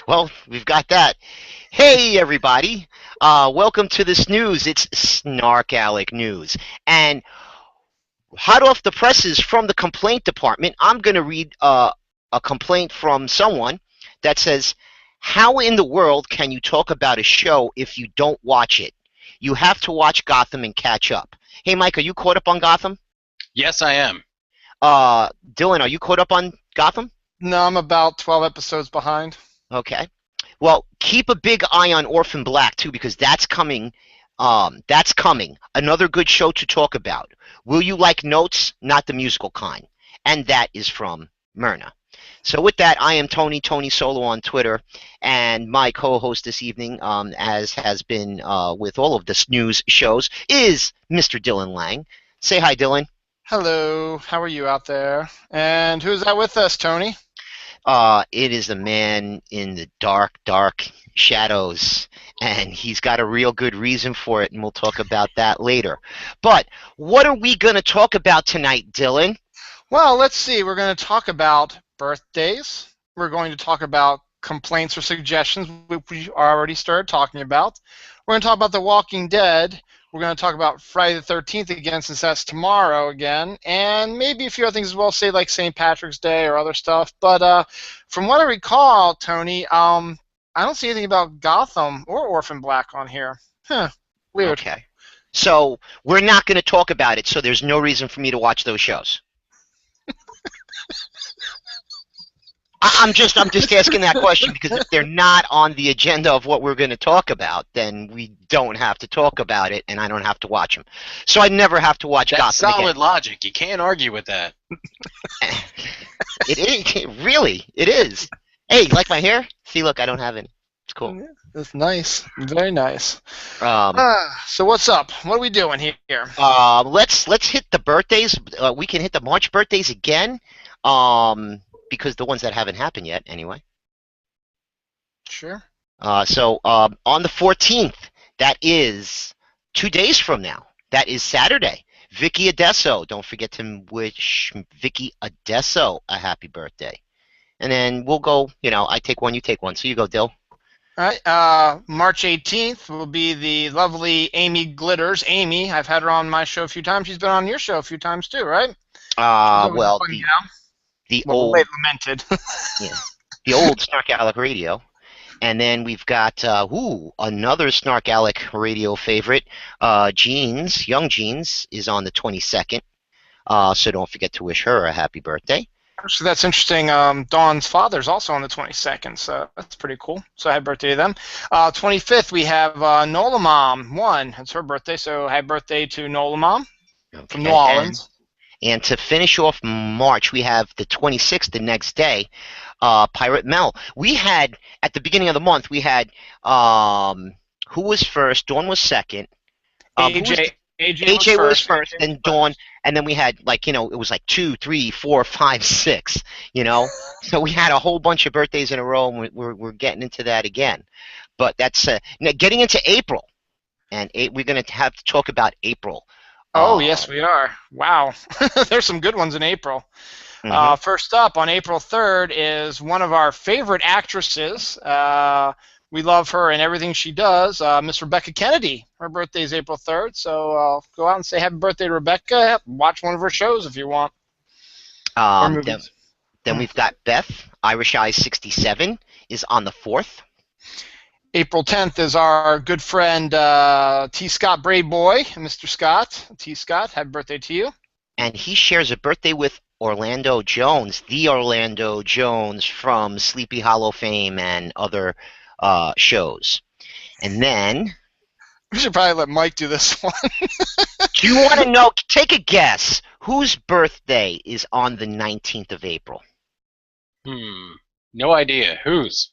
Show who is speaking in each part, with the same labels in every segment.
Speaker 1: Well, we've got that. Hey, everybody. Welcome to the SNews. It's SnarkAlec News. And hot off the presses from the complaint department, I'm going to read a complaint from someone that says, how in the world can you talk about a show if you don't watch it? You have to watch Gotham and catch up. Hey, Mike, are you caught up on Gotham?
Speaker 2: Yes, I am.
Speaker 1: Dylan, are you caught up on Gotham?
Speaker 3: No, I'm about 12 episodes behind.
Speaker 1: Okay. Well, keep a big eye on Orphan Black, too, because that's coming. That's coming. Another good show to talk about. Will you like notes? Not the musical kind. And that is from Myrna. So with that, I am Tony Solo on Twitter, and my co-host this evening, as has been with all of the snooze shows, is Mr. Dylan Lang. Say hi, Dylan.
Speaker 3: Hello, how are you out there? And who's that with us, Tony?
Speaker 1: It is a man in the dark shadows, and he's got a real good reason for it, and we'll talk about that later. But what are we going to talk about tonight, Dylan?
Speaker 3: Well, let's see. We're going to talk about birthdays. We're going to talk about complaints or suggestions, which we already started talking about. We're going to talk about The Walking Dead. We're going to talk about Friday the 13th again, since that's tomorrow again, and maybe a few other things as well, say like St. Patrick's Day or other stuff. But from what I recall, Tony, I don't see anything about Gotham or Orphan Black on here. Huh. Weird.
Speaker 1: Okay. So we're not going to talk about it, so there's no reason for me to watch those shows. I'm just asking that question because if they're not on the agenda of what we're going to talk about, then we don't have to talk about it, and I don't have to watch them. So I never have to watch
Speaker 2: That's
Speaker 1: Gotham
Speaker 2: solid
Speaker 1: again.
Speaker 2: logic. You can't argue with that.
Speaker 1: It really, it is. Hey, you like my hair? See, look, I don't have any. It's cool.
Speaker 3: Yeah, that's nice. Very nice.
Speaker 1: Um,
Speaker 3: So what's up? What are we doing here?
Speaker 1: let's hit the birthdays. We can hit the March birthdays again. Because the ones that haven't happened yet, anyway.
Speaker 3: Sure.
Speaker 1: So on the 14th, that is 2 days from now. That is Saturday. Vicky Adesso. Don't forget to wish Vicky Adesso a happy birthday. And then we'll go, I take one, you take one. So you go, Dill.
Speaker 3: All right. March 18th will be the lovely Amy Glitters. Amy, I've had her on my show a few times. She's been on your show a few times too, right?
Speaker 1: Well, the old,
Speaker 3: lamented.
Speaker 1: yeah, the old SnarkAlec radio. And then we've got another SnarkAlec radio favorite, Jeans, Young Jeans, is on the 22nd. So don't forget to wish her a happy birthday.
Speaker 3: So that's interesting. Dawn's father's also on the 22nd, so that's pretty cool. So happy birthday to them. 25th, we have Nola Mom 1. It's her birthday, so happy birthday to Nola Mom from New Orleans.
Speaker 1: And to finish off March, we have the 26th, the next day, Pirate Mel. We had, at the beginning of the month, we had, who was first? Dawn was second. AJ was first, then Dawn, and then we had, it was like 2, 3, 4, 5, 6, So we had a whole bunch of birthdays in a row, and we're getting into that again. But that's, now getting into April, and we're going to have to talk about April.
Speaker 3: Oh, yes, we are. Wow. There's some good ones in April. Mm-hmm. First up, on April 3rd, is one of our favorite actresses. We love her and everything she does, Miss Rebecca Kennedy. Her birthday is April 3rd, so go out and say happy birthday to Rebecca. Watch one of her shows if you want.
Speaker 1: Then we've got Beth, Irish Eyes 67, is on the 4th.
Speaker 3: April 10th is our good friend T. Scott Brave Boy, Mr. Scott. T. Scott, happy birthday to you.
Speaker 1: And he shares a birthday with Orlando Jones, the Orlando Jones from Sleepy Hollow fame and other shows. And then...
Speaker 3: We should probably let Mike do this one.
Speaker 1: Do you want to know? Take a guess. Whose birthday is on the 19th of April?
Speaker 2: No idea. Whose?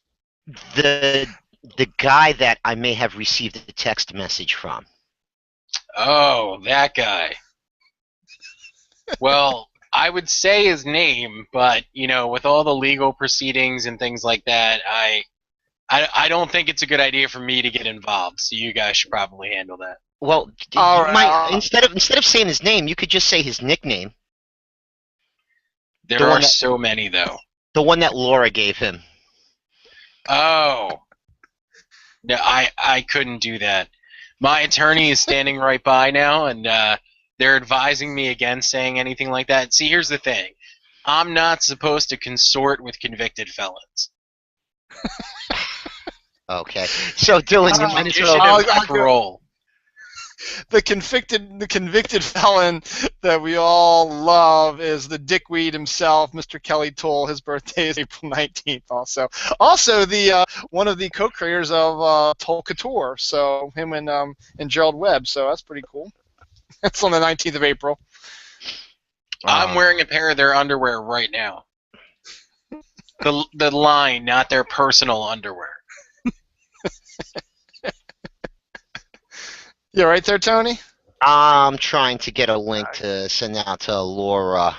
Speaker 1: The guy that I may have received a text message from.
Speaker 2: Oh, that guy. Well, I would say his name, but, with all the legal proceedings and things like that, I don't think it's a good idea for me to get involved, so you guys should probably handle that.
Speaker 1: Well, instead of saying his name, you could just say his nickname.
Speaker 2: There are so many, though.
Speaker 1: The one that Laura gave him.
Speaker 2: Oh. No, I couldn't do that. My attorney is standing right by now, and they're advising me against saying anything like that. See, here's the thing. I'm not supposed to consort with convicted felons.
Speaker 1: Okay. So, Dylan, you might as well...
Speaker 2: I'll parole.
Speaker 3: The convicted felon that we all love is the dickweed himself, Mr. Kelly Toole. His birthday is April 19th. Also the one of the co-creators of Toll Couture. So him and Gerald Webb. So that's pretty cool. That's on the 19th of April.
Speaker 2: I'm wearing a pair of their underwear right now. The line, not their personal underwear.
Speaker 3: You right there, Tony?
Speaker 1: I'm trying to get a link to send out to Laura.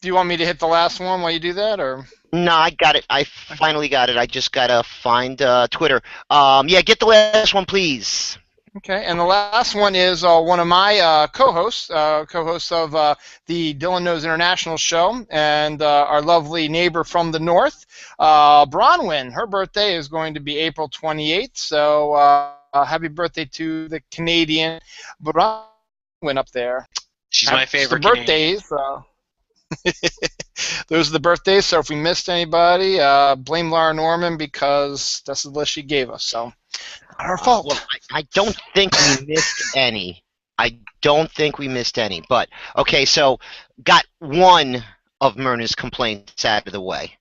Speaker 3: Do you want me to hit the last one while you do that, or?
Speaker 1: No, I got it. I finally got it. I just gotta find Twitter. Yeah, get the last one, please.
Speaker 3: Okay, and the last one is one of my co-hosts of the Dylan Knows International show, and our lovely neighbor from the north, Bronwyn. Her birthday is going to be April 28th, so happy birthday to the Canadian Bronwyn up there.
Speaker 2: She's my favorite
Speaker 3: birthdays. Those are the birthdays, so if we missed anybody, blame Laura Norman because that's the list she gave us, so not our fault.
Speaker 1: Well, I don't think we missed any. But, okay, so got one of Myrna's complaints out of the way.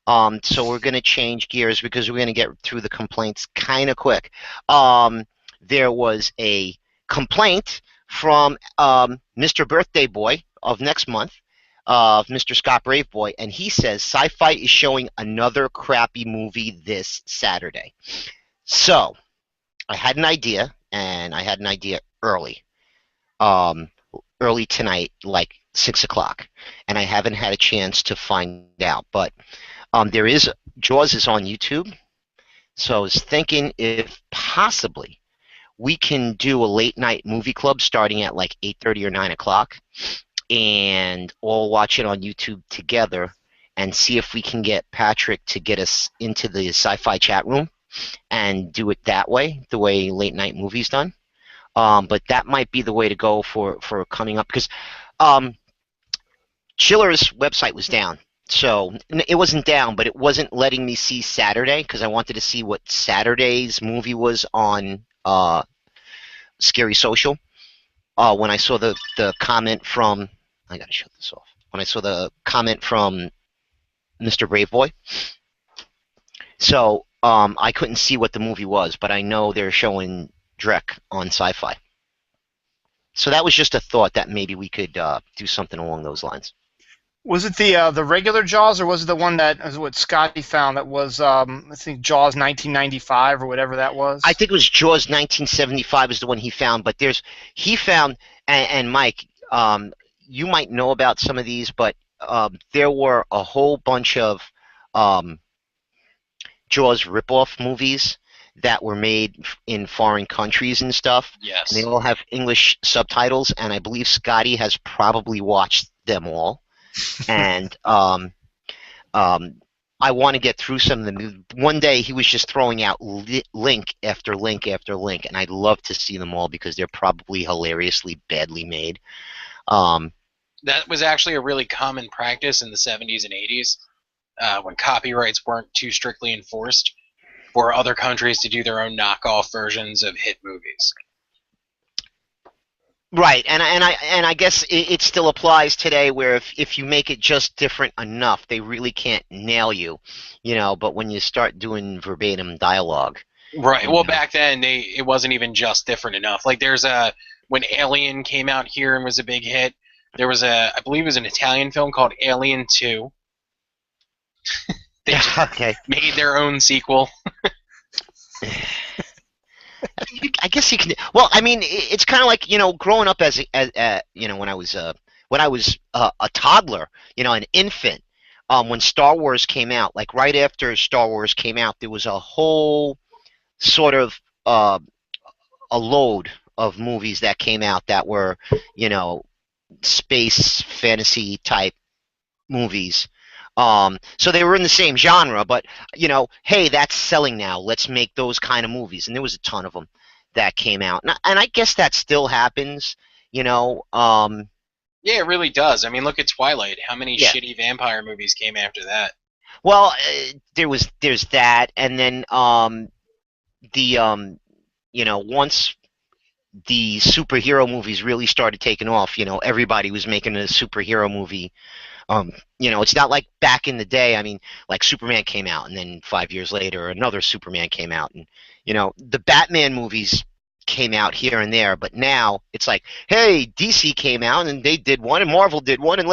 Speaker 1: So we're going to change gears because we're going to get through the complaints kind of quick. There was a complaint from Mr. Birthday Boy of next month, Mr. Scott Braveboy, and he says Sci-Fi is showing another crappy movie this Saturday. So I had an idea, and I had an idea early tonight, like 6 o'clock, and I haven't had a chance to find out, but there is Jaws is on YouTube, so I was thinking if possibly we can do a late night movie club starting at like 8:30 or 9 o'clock, and all watch it on YouTube together, and see if we can get Patrick to get us into the Sci-Fi chat room and do it that way, the way late night movies done. But that might be the way to go for coming up, because Chiller's website was down. So it wasn't down, but it wasn't letting me see Saturday because I wanted to see what Saturday's movie was on Scary Social. When I saw the comment from, I gotta shut this off. When I saw the comment from Mr. Braveboy, so I couldn't see what the movie was, but I know they're showing Drek on Sci-Fi. So that was just a thought that maybe we could do something along those lines.
Speaker 3: Was it the regular Jaws, or was it the one that is what Scotty found that was I think Jaws 1995 or whatever that was?
Speaker 1: I think it was Jaws 1975 is the one he found, but he found, and Mike, you might know about some of these, but there were a whole bunch of Jaws ripoff movies that were made in foreign countries and stuff.
Speaker 2: Yes.
Speaker 1: And they all have English subtitles, and I believe Scotty has probably watched them all. And I want to get through some of them. One day he was just throwing out link after link after link, and I'd love to see them all because they're probably hilariously badly made.
Speaker 2: That was actually a really common practice in the 70s and 80s when copyrights weren't too strictly enforced for other countries to do their own knockoff versions of hit movies.
Speaker 1: Right, and I guess it still applies today, where if you make it just different enough, they really can't nail you, But when you start doing verbatim dialogue,
Speaker 2: right? Well, back then it wasn't even just different enough. Like when Alien came out here and was a big hit, there was I believe it was an Italian film called Alien 2. They made their own sequel.
Speaker 1: I guess you can. Well, I mean, it's kind of like growing up as when I was a toddler, an infant. When Star Wars came out, like right after Star Wars came out, there was a whole sort of a load of movies that came out that were space fantasy type movies. So they were in the same genre, but hey, that's selling now. Let's make those kind of movies, and there was a ton of them that came out, and I guess that still happens. You know,
Speaker 2: Yeah, it really does. I mean, look at Twilight. How many
Speaker 1: yeah.
Speaker 2: shitty vampire movies came after that?
Speaker 1: Well, there's that, and then the once the superhero movies really started taking off, everybody was making a superhero movie. It's not like back in the day. I mean, like Superman came out, and then 5 years later, another Superman came out, and the Batman movies came out here and there. But now it's like, hey, DC came out, and they did one, and Marvel did one, and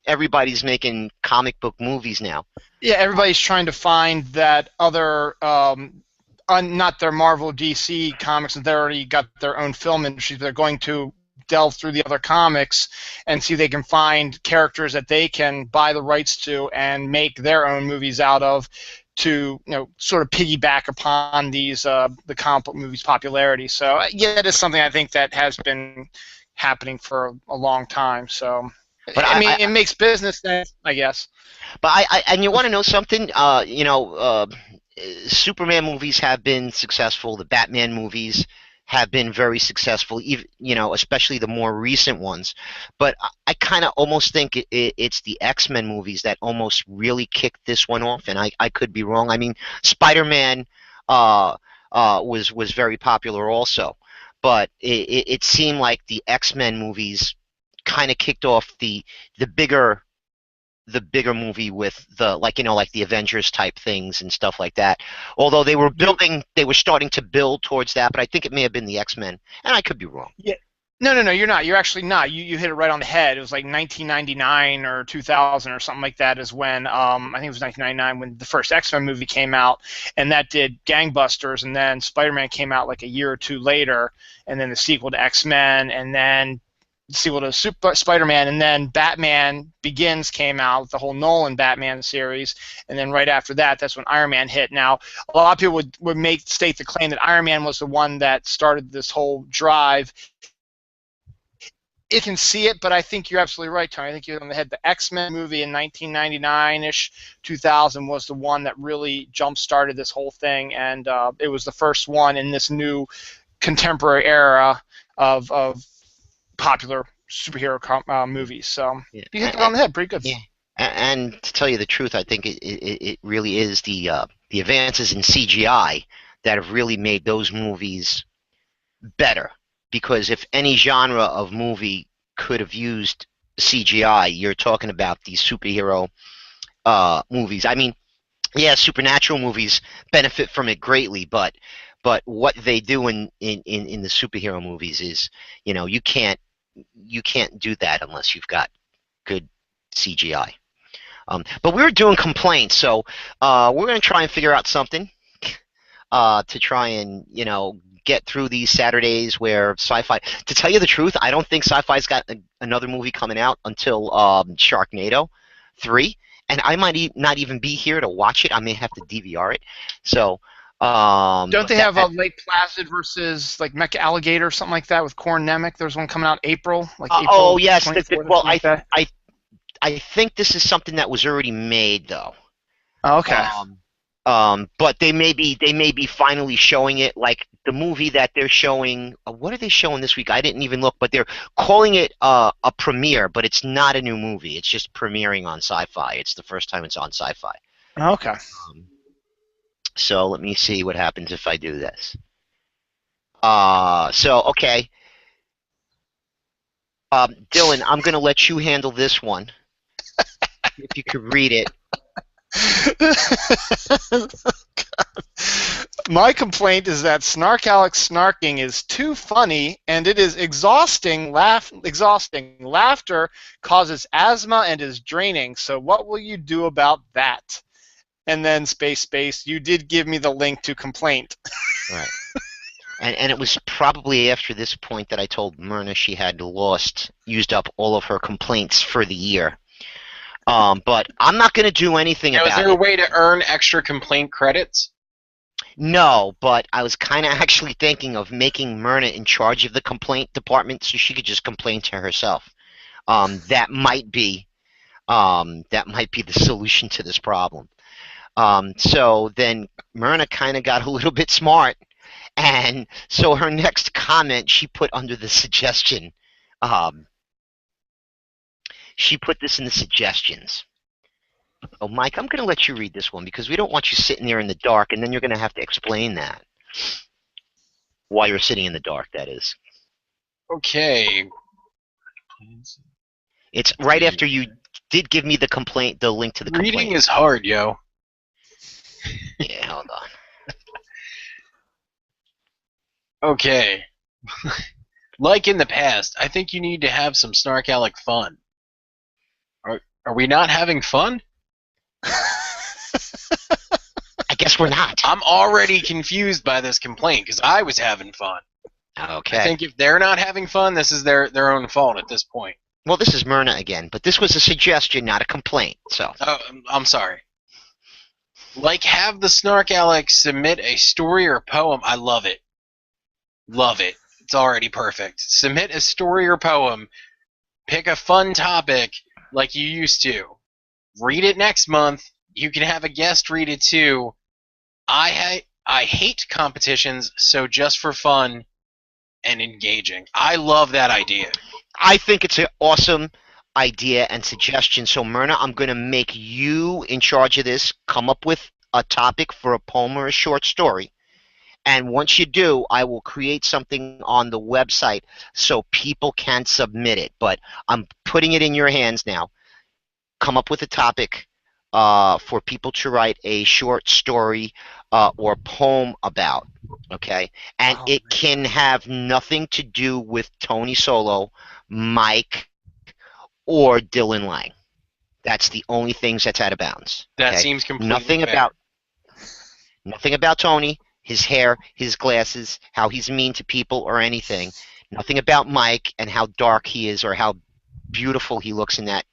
Speaker 1: everybody's making comic book movies now.
Speaker 3: Yeah, everybody's trying to find that other, not their Marvel DC comics, and they already got their own film industry. They're going to delve through the other comics and see if they can find characters that they can buy the rights to and make their own movies out of, to sort of piggyback upon these the comic book movies' popularity. So yeah, it is something I think that has been happening for a long time. So,
Speaker 1: But
Speaker 3: I mean, it makes business sense, I guess.
Speaker 1: But and you want to know something? Superman movies have been successful. The Batman movies have been very successful, even especially the more recent ones. But I kind of almost think it's the X-Men movies that almost really kicked this one off, and I could be wrong. I mean, Spider-Man was very popular also, but it seemed like the X-Men movies kind of kicked off the bigger movie with like the Avengers type things and stuff like that. Although they were starting to build towards that, but I think it may have been the X-Men, and I could be wrong.
Speaker 3: Yeah. No, you're not. You're actually not. You hit it right on the head. It was like 1999 or 2000 or something like that is when, I think it was 1999 when the first X-Men movie came out, and that did gangbusters, and then Spider-Man came out like a year or two later, and then the sequel to X-Men, and then sequel to Spider-Man, and then Batman Begins came out, the whole Nolan Batman series, and then right after that, that's when Iron Man hit. Now, a lot of people would state the claim that Iron Man was the one that started this whole drive. It can see it, but I think you're absolutely right, Tony. I think you're on the head. The X-Men movie in 1999-ish, 2000 was the one that really jump-started this whole thing, and it was the first one in this new contemporary era of popular superhero movies. So
Speaker 1: Yeah.
Speaker 3: you hit it on the head. Pretty good.
Speaker 1: Yeah. And to tell you the truth, I think it really is the advances in CGI that have really made those movies better. Because if any genre of movie could have used CGI, you're talking about these superhero movies. I mean, yeah, supernatural movies benefit from it greatly, but what they do in the superhero movies is, you can't do that unless you've got good CGI. But we were doing complaints, so we're going to try and figure out something to try and get through these Saturdays where sci-fi. To tell you the truth, I don't think sci-fi's got another movie coming out until Sharknado 3, and I might not even be here to watch it. I may have to DVR it. So.
Speaker 3: Don't they have a Lake Placid versus like Mecha Alligator or something like that with Korn Nemec? There's one coming out April. April
Speaker 1: oh yes.
Speaker 3: 24th,
Speaker 1: Well,
Speaker 3: like that.
Speaker 1: I think this is something that was already made though.
Speaker 3: Oh, okay.
Speaker 1: But they may be finally showing it, like the movie that they're showing. What are they showing this week? I didn't even look, but they're calling it a premiere, but it's not a new movie. It's just premiering on Sci-Fi. It's the first time it's on Sci-Fi.
Speaker 3: Okay.
Speaker 1: So let me see what happens if I do this. Okay. Dylan, I'm going to let you handle this one. If you could read it.
Speaker 3: My complaint is that SnarkAlec snarking is too funny, and it is exhausting. Laughter causes asthma and is draining. So what will you do about that? And then space. You did give me the link to complaint.
Speaker 1: Right. And it was probably after this point that I told Myrna she had used up all of her complaints for the year. But I'm not going to do anything about it.
Speaker 2: Is there a way to earn extra complaint credits?
Speaker 1: No, but I was kind of actually thinking of making Myrna in charge of the complaint department so she could just complain to herself. that might be the solution to this problem. So then Myrna kind of got a little bit smart, and so her next comment she put under the suggestion. She put this in the suggestions. Oh, Mike, I'm going to let you read this one because we don't want you sitting there in the dark, and then you're going to have to explain that. While you're sitting in the dark, that is.
Speaker 2: Okay.
Speaker 1: It's right after you did give me the complaint, the link to the complaint.
Speaker 2: Reading is hard, yo.
Speaker 1: Yeah, hold on.
Speaker 2: Okay. Like in the past, I think you need to have some SnarkAlec fun. Are we not having fun?
Speaker 1: I guess we're not.
Speaker 2: I'm already confused by this complaint because I was having fun.
Speaker 1: Okay.
Speaker 2: I think if they're not having fun, this is their own fault at this point.
Speaker 1: Well, this is Myrna again, but this was a suggestion, not a complaint. So.
Speaker 2: Oh, I'm sorry. Like, have the SnarkAlec submit a story or poem. I love it. Love it. It's already perfect. Submit a story or poem. Pick a fun topic like you used to. Read it next month. You can have a guest read it too. I hate competitions, so just for fun and engaging. I love that idea.
Speaker 1: I think it's an awesome idea and suggestion. So, Myrna, I'm going to make you in charge of this. Come up with a topic for a poem or a short story. And once you do, I will create something on the website so people can submit it. But I'm putting it in your hands now. Come up with a topic for people to write a short story or poem about. Okay? And it can have nothing to do with Tony Solo, Mike, or Dylan Lang. That's the only things that's out of bounds.
Speaker 2: That
Speaker 1: okay?
Speaker 2: seems completely fair.
Speaker 1: Nothing about Tony, his hair, his glasses, how he's mean to people or anything. Nothing about Mike and how dark he is or how beautiful he looks in that.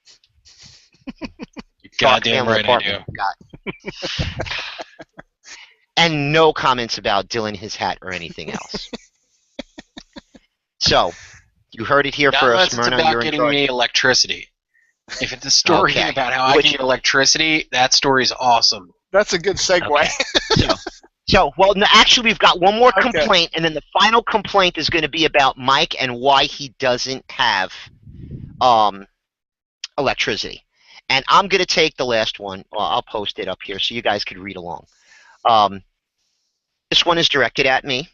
Speaker 2: Goddamn right I do.
Speaker 1: And no comments about Dylan, his hat, or anything else. So, you heard it here first, Myrna.
Speaker 2: It's about
Speaker 1: you're
Speaker 2: getting
Speaker 1: in
Speaker 2: me electricity. If it's a story about how I can get electricity, that story's awesome.
Speaker 3: That's a good segue.
Speaker 1: Okay. Well, no, actually, we've got one more complaint, and then the final complaint is going to be about Mike and why he doesn't have electricity. And I'm going to take the last one. Well, I'll post it up here so you guys can read along. This one is directed at me.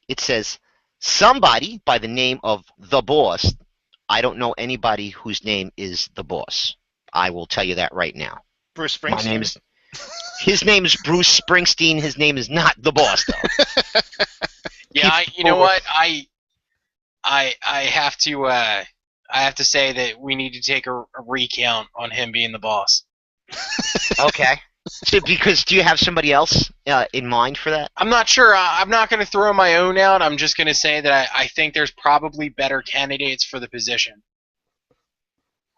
Speaker 1: It says, somebody by the name of The Boss. I don't know anybody whose name is The Boss. I will tell you that right now.
Speaker 3: Bruce Springsteen.
Speaker 1: His name is Bruce Springsteen. His name is not The Boss, though.
Speaker 2: Yeah, you know what? I have to say that we need to take a recount on him being the boss.
Speaker 1: Okay. So, because do you have somebody else in mind for that?
Speaker 2: I'm not sure. I'm not going to throw my own out. I'm just going to say that I think there's probably better candidates for the position.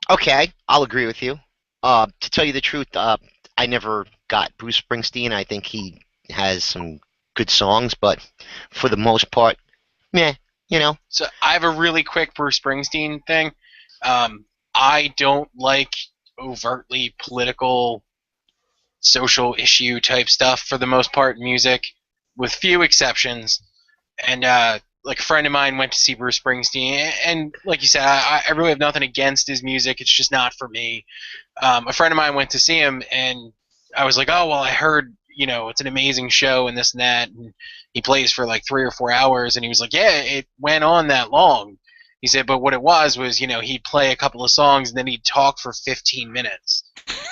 Speaker 1: Okay, I'll agree with you. To tell you the truth, I never got Bruce Springsteen. I think he has some good songs, but for the most part, meh, you know.
Speaker 2: So I have a really quick Bruce Springsteen thing. I don't like overtly political, social issue type stuff for the most part in music, with few exceptions. And like a friend of mine went to see Bruce Springsteen, and like you said, I really have nothing against his music. It's just not for me. A friend of mine went to see him, and I was like, oh, well, I heard, it's an amazing show and this and that. And he plays for like 3 or 4 hours, and he was like, yeah, it went on that long. He said, but what it was, he'd play a couple of songs, and then he'd talk for 15 minutes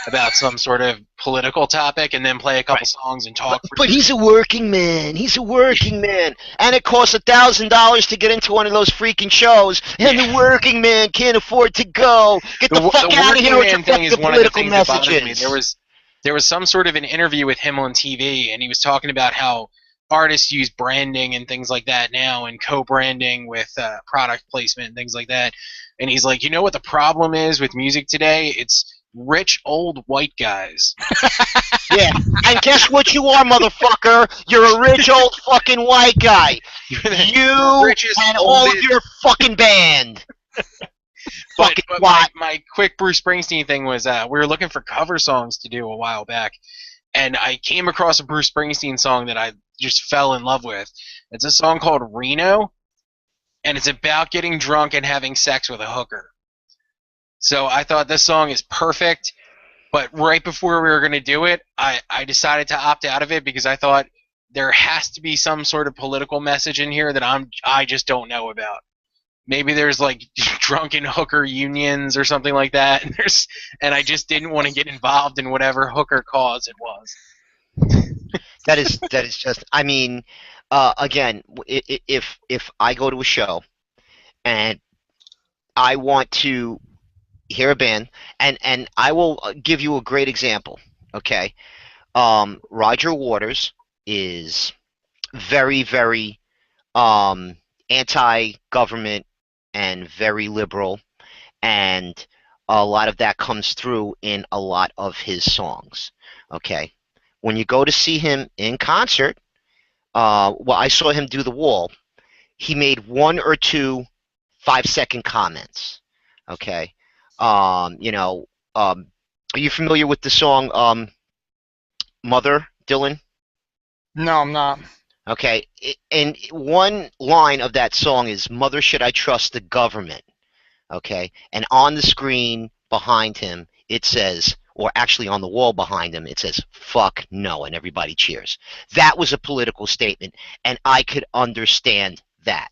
Speaker 2: about some sort of political topic, and then play a couple songs and talk.
Speaker 1: But he's a working man. He's a working man. And it costs $1,000 to get into one of those freaking shows, and the working man can't afford to go. Get the fuck out of here with your fucking political messages.
Speaker 2: There was some sort of an interview with him on TV, and he was talking about how artists use branding and things like that now, and co-branding with product placement and things like that. And he's like, you know what the problem is with music today? It's rich old white guys.
Speaker 1: Yeah, and guess what you are, motherfucker? You're a rich old fucking white guy. You and all of your fucking band.
Speaker 2: But
Speaker 1: Fucking
Speaker 2: but
Speaker 1: twat.
Speaker 2: my quick Bruce Springsteen thing was we were looking for cover songs to do a while back, and I came across a Bruce Springsteen song that I just fell in love with. It's a song called Reno, and it's about getting drunk and having sex with a hooker. So I thought this song is perfect, but right before we were going to do it, I decided to opt out of it because I thought there has to be some sort of political message in here that I just don't know about. Maybe there's like drunken hooker unions or something like that, and I just didn't want to get involved in whatever hooker cause it was.
Speaker 1: That is just. I mean, again, if I go to a show and I want to hear a band, and I will give you a great example. Okay, Roger Waters is very, very anti-government and very liberal, and a lot of that comes through in a lot of his songs. Okay, when you go to see him in concert, well, I saw him do The Wall. He made one or two 5-second comments. Okay, you know, are you familiar with the song "Mother," Dylan?
Speaker 3: No, I'm not.
Speaker 1: Okay, and one line of that song is "Mother, should I trust the government?" Okay, and on the screen behind him it says, or actually on the wall behind him it says "fuck no," and everybody cheers. That was a political statement, and I could understand that.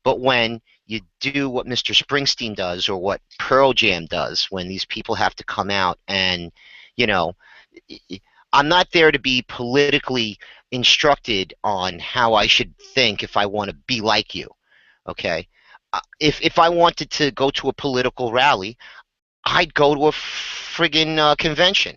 Speaker 1: But when you do what Mr. Springsteen does or what Pearl Jam does, when these people have to come out and, you know, I'm not there to be politically instructed on how I should think if I want to be like you. Okay, if I wanted to go to a political rally, I'd go to a friggin' convention.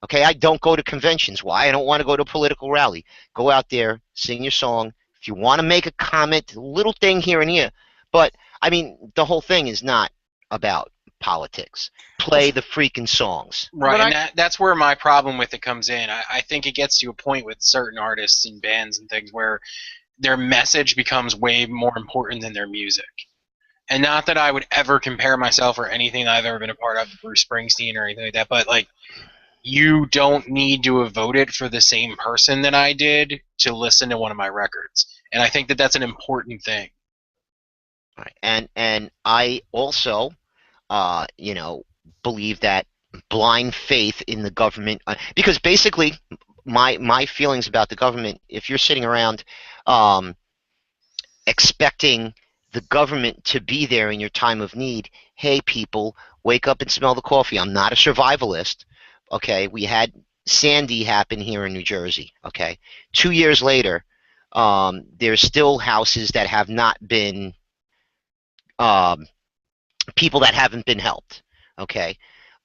Speaker 1: Okay, I don't go to conventions. Why? I don't want to go to a political rally. Go out there, sing your song. If you want to make a comment, a little thing here and here, but I mean, the whole thing is not about politics. Play the freaking songs.
Speaker 2: Right,
Speaker 3: But
Speaker 2: and that's where my problem with it comes in. I think it gets to a point with certain artists and bands and things where their message becomes way more important than their music. And not that I would ever compare myself or anything that I've ever been a part of to Bruce Springsteen or anything like that, but like, you don't need to have voted for the same person that I did to listen to one of my records. And I think that that's an important thing.
Speaker 1: Right. And I also, you know, believe that blind faith in the government, because basically, my feelings about the government, if you're sitting around um, expecting the government to be there in your time of need, hey people, wake up and smell the coffee. I'm not a survivalist. Okay, we had Sandy happen here in New Jersey. Okay, 2 years later, there's still houses that have not been um, people that haven't been helped. Okay,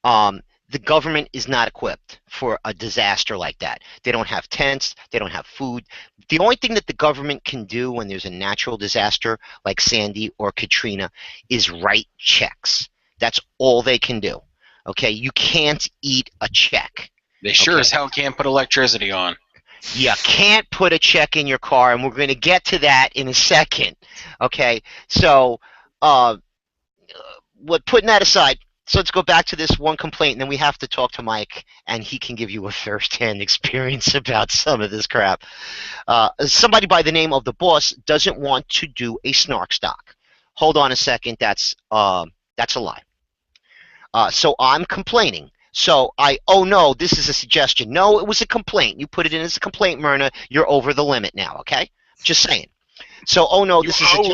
Speaker 1: the government is not equipped for a disaster like that. They don't have tents. They don't have food. The only thing that the government can do when there's a natural disaster like Sandy or Katrina is write checks. That's all they can do. Okay, you can't eat a check.
Speaker 2: They sure
Speaker 1: Okay.
Speaker 2: as hell can't put electricity on.
Speaker 1: You can't put a check in your car, and we're going to get to that in a second. Okay, so uh, putting that aside, so let's go back to this one complaint, and then we have to talk to Mike, and he can give you a first-hand experience about some of this crap. Somebody by the name of the boss doesn't want to do a snark stock. Hold on a second, that's a lie. So I'm complaining. So oh no, this is a suggestion. No, it was a complaint. You put it in as a complaint, Myrna. You're over the limit now, okay? Just saying. So, oh no,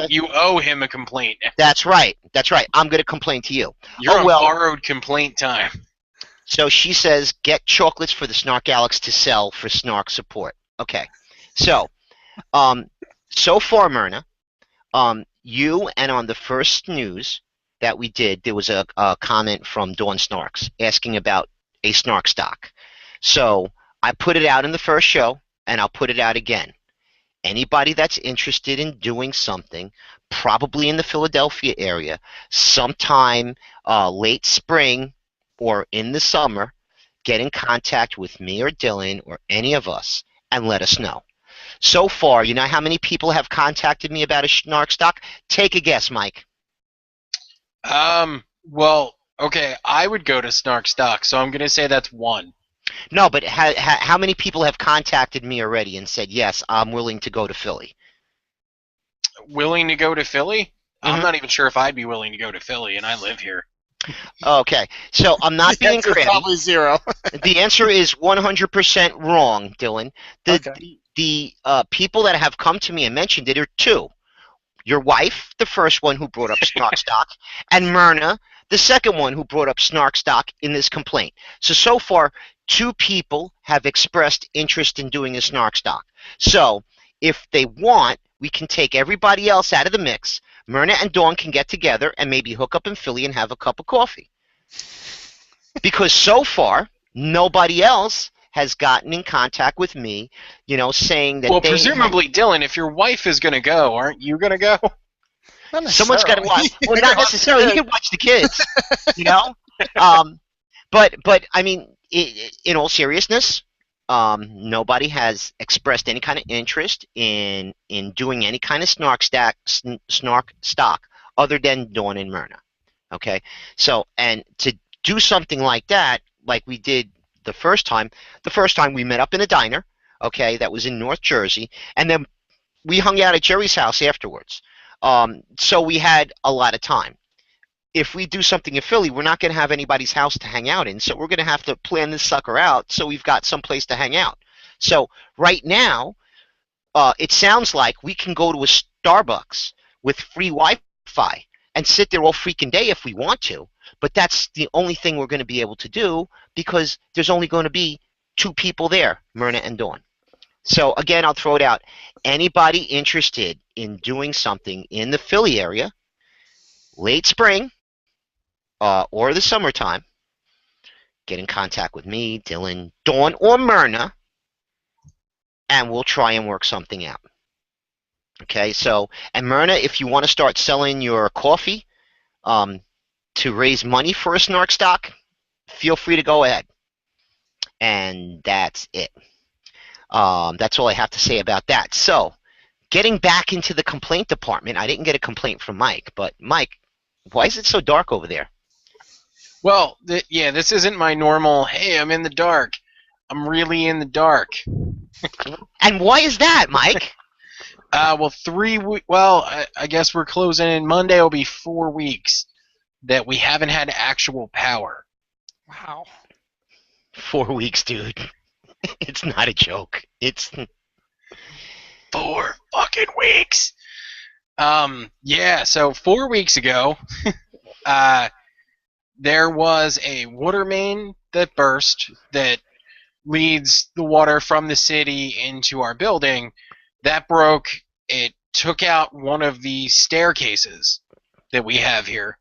Speaker 2: You owe him a complaint.
Speaker 1: That's right. That's right. I'm going to complain to you.
Speaker 2: You're
Speaker 1: Oh,
Speaker 2: on
Speaker 1: well.
Speaker 2: borrowed complaint time.
Speaker 1: So she says, get chocolates for the SnarkAlec to sell for Snark support. Okay. So, so far, Myrna, you and on the first news that we did, there was a comment from Dawn Snarks asking about a Snark stock. So I put it out in the first show, and I'll put it out again. Anybody that's interested in doing something, probably in the Philadelphia area, sometime late spring or in the summer, get in contact with me or Dylan or any of us and let us know. So far, you know how many people have contacted me about a Snark stock? Take a guess, Mike.
Speaker 2: Well, okay, I would go to Snark Stock, so I'm gonna say that's one.
Speaker 1: No, but how many people have contacted me already and said, yes, I'm willing to go to Philly?
Speaker 2: Willing to go to Philly? I'm
Speaker 1: Hmm.
Speaker 2: not even sure if I'd be willing to go to Philly, and I live here.
Speaker 1: Okay, so I'm not
Speaker 3: The
Speaker 1: being
Speaker 3: answer is
Speaker 1: crabby.
Speaker 3: probably zero.
Speaker 1: The answer is 100% wrong, Dylan. The
Speaker 3: Okay.
Speaker 1: people that have come to me and mentioned it are two. Your wife, the first one who brought up Snark Stock, and Myrna, the second one who brought up Snark Stock in this complaint. So far, two people have expressed interest in doing a Snark Stock. So if they want, we can take everybody else out of the mix. Myrna and Dawn can get together and maybe hook up in Philly and have a cup of coffee. Because so far, nobody else has gotten in contact with me, saying that
Speaker 2: Well,
Speaker 1: they
Speaker 2: presumably, Dylan, if your wife is gonna go, aren't you gonna go?
Speaker 3: Not
Speaker 1: someone's got to watch.
Speaker 3: necessarily.
Speaker 1: Well, not necessarily. You can watch the kids, you know. Um, but I mean, in all seriousness, nobody has expressed any kind of interest in doing any kind of snark stock other than Dawn and Myrna. Okay, so and to do something like that, like we did the first time we met up in a diner. Okay, that was in North Jersey, and then we hung out at Jerry's house afterwards. So we had a lot of time. If we do something in Philly, we're not going to have anybody's house to hang out in. So we're going to have to plan this sucker out so we've got some place to hang out. So right now, it sounds like we can go to a Starbucks with free Wi-Fi and sit there all freaking day if we want to. But that's the only thing we're going to be able to do because there's only going to be two people there, Myrna and Dawn. So again, I'll throw it out. Anybody interested in doing something in the Philly area, late spring or the summertime, get in contact with me, Dylan, Dawn, or Myrna, and we'll try and work something out. Okay, so, and Myrna, if you want to start selling your coffee um, to raise money for a snark stock, feel free to go ahead. And that's it. That's all I have to say about that. So, getting back into the complaint department, I didn't get a complaint from Mike, but Mike, why is it so dark over there?
Speaker 2: Well, yeah, this isn't my normal. Hey, I'm in the dark. I'm really in the dark.
Speaker 1: And why is that, Mike?
Speaker 2: Well, Well, I guess we're closing in. Monday will be 4 weeks that we haven't had actual power.
Speaker 3: Wow.
Speaker 1: 4 weeks, dude. It's not a joke. It's
Speaker 2: 4 fucking weeks. Yeah. So 4 weeks ago, there was a water main that burst that leads the water from the city into our building. That broke. It took out one of the staircases that we have here.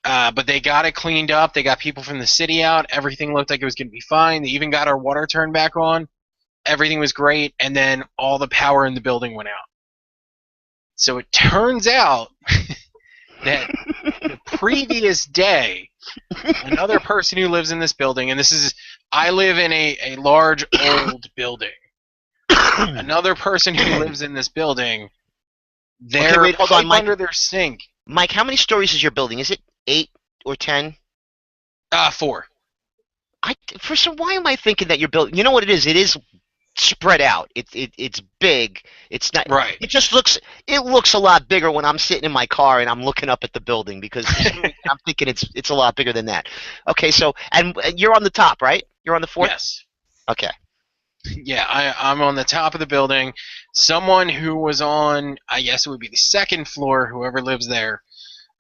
Speaker 2: But they got it cleaned up. They got people from the city out. Everything looked like it was going to be fine. They even got our water turned back on. Everything was great. And then all the power in the building went out. So it turns out that the previous day, another person who lives in this building, and I live in a large old building. Another person who lives in this building, their
Speaker 1: wait, hold on,
Speaker 2: pipe
Speaker 1: Mike.
Speaker 2: under their sink.
Speaker 1: Mike, how many stories is your building? Is it 8 or 10?
Speaker 2: 4.
Speaker 1: Why am I thinking that your building? You know what it is? It is spread out. It's big. It's not.
Speaker 2: Right.
Speaker 1: It just looks. It looks a lot bigger when I'm sitting in my car and I'm looking up at the building because I'm thinking it's a lot bigger than that. Okay, so and you're on the top, right? You're on the fourth.
Speaker 2: Yes.
Speaker 1: Okay.
Speaker 2: Yeah, I'm on the top of the building. Someone who was on, I guess it would be the second floor, whoever lives there,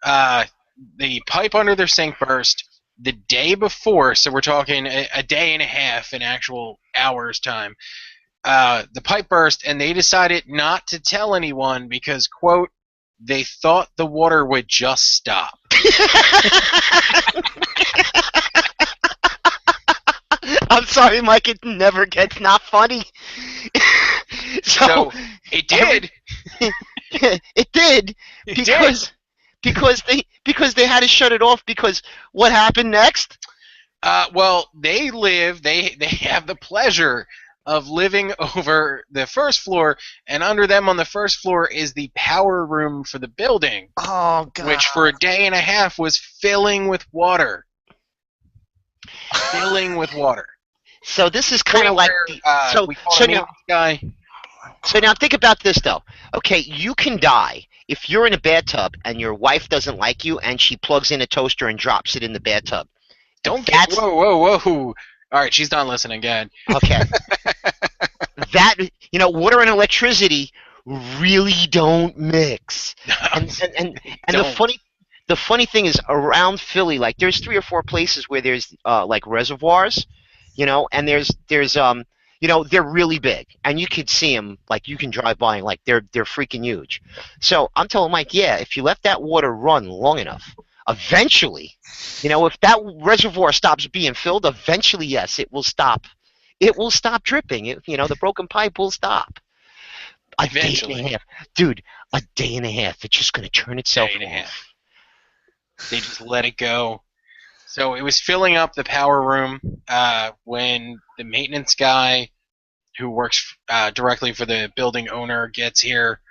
Speaker 2: the pipe under their sink burst the day before, so we're talking a day and a half in actual hours time. The pipe burst, and they decided not to tell anyone because, quote, they thought the water would just stop.
Speaker 1: I'm sorry, Mike. It never gets not funny.
Speaker 2: So it did.
Speaker 1: It did because they had to shut it off because what happened next?
Speaker 2: Well, they have the pleasure of living over the first floor, and under them on the first floor is the power room for the building,
Speaker 3: Oh God.
Speaker 2: which for a day and a half was filling with water. Filling with water.
Speaker 1: So this is kind of like the,
Speaker 2: We called a maintenance guy.
Speaker 1: so now think about this though. Okay, you can die if you're in a bathtub and your wife doesn't like you and she plugs in a toaster and drops it in the bathtub.
Speaker 2: Whoa. All right, she's done listening again.
Speaker 1: Okay. That, water and electricity really don't mix. And the funny thing is, around Philly, like there's 3 or 4 places where there's like reservoirs, and there's they're really big, and you could see them, like you can drive by and like they're freaking huge. So I'm telling Mike, yeah, if you let that water run long enough, eventually, if that reservoir stops being filled, eventually, yes, it will stop. It will stop dripping. The broken pipe will stop.
Speaker 2: Eventually.
Speaker 1: A day and a half. Dude, a day and a half. It's just going to turn itself off.
Speaker 2: They just let it go. So it was filling up the power room when the maintenance guy who works directly for the building owner gets here.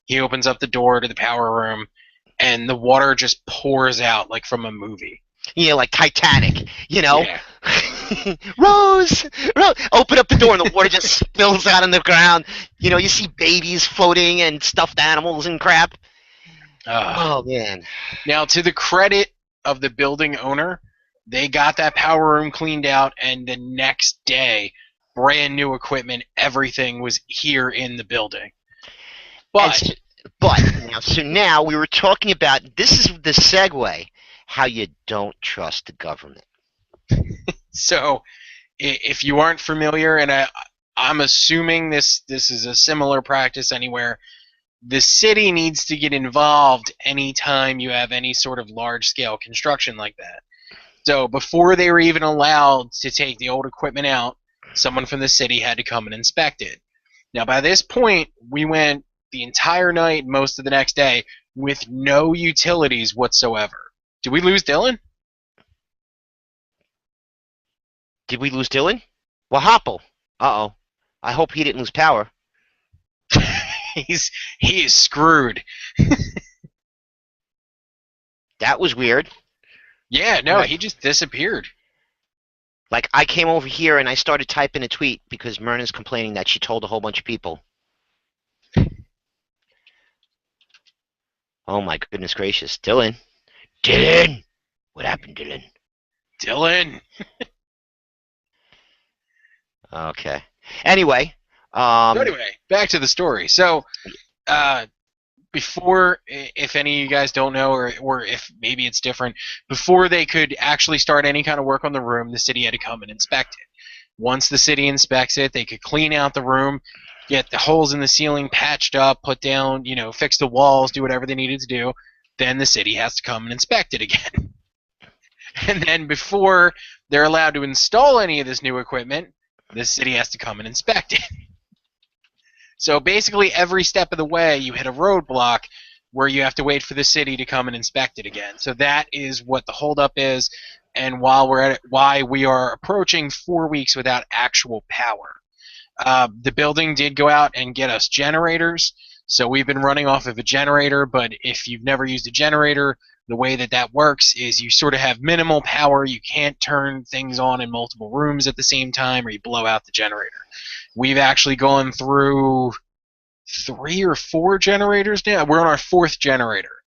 Speaker 2: He opens up the door to the power room, and the water just pours out like from a movie.
Speaker 1: Yeah, like Titanic,
Speaker 2: Yeah.
Speaker 1: Rose! Open up the door and the water just spills out on the ground. You see babies floating and stuffed animals and crap. Oh, man.
Speaker 2: Now, to the credit of the building owner, they got that power room cleaned out, and the next day, brand new equipment, everything was here in the building. But
Speaker 1: now we were talking about, this is the segue, how you don't trust the government.
Speaker 2: So, if you aren't familiar, and I'm assuming this is a similar practice anywhere, the city needs to get involved anytime you have any sort of large-scale construction like that. So before they were even allowed to take the old equipment out, someone from the city had to come and inspect it. Now, by this point, we went the entire night, most of the next day, with no utilities whatsoever. Did we lose Dylan?
Speaker 1: Did we lose Dylan? Well, Hopple. Uh-oh. I hope he didn't lose power.
Speaker 2: He is screwed.
Speaker 1: That was weird.
Speaker 2: Yeah, no, he just disappeared.
Speaker 1: Like, I came over here and I started typing a tweet because Myrna's complaining that she told a whole bunch of people. Oh my goodness gracious. Dylan! What happened, Dylan?
Speaker 2: Dylan!
Speaker 1: Okay. Anyway,
Speaker 2: back to the story. So, before, if any of you guys don't know, or if maybe it's different, before they could actually start any kind of work on the room, the city had to come and inspect it. Once the city inspects it, they could clean out the room, get the holes in the ceiling patched up, put down, fix the walls, do whatever they needed to do. Then the city has to come and inspect it again. And then before they're allowed to install any of this new equipment, the city has to come and inspect it. So basically every step of the way you hit a roadblock where you have to wait for the city to come and inspect it again. So that is what the holdup is, and why we are approaching 4 weeks without actual power. The building did go out and get us generators, so we've been running off of a generator, but if you've never used a generator, the way that works is you sort of have minimal power. You can't turn things on in multiple rooms at the same time, or you blow out the generator. We've actually gone through 3 or 4 generators now. We're on our 4th generator.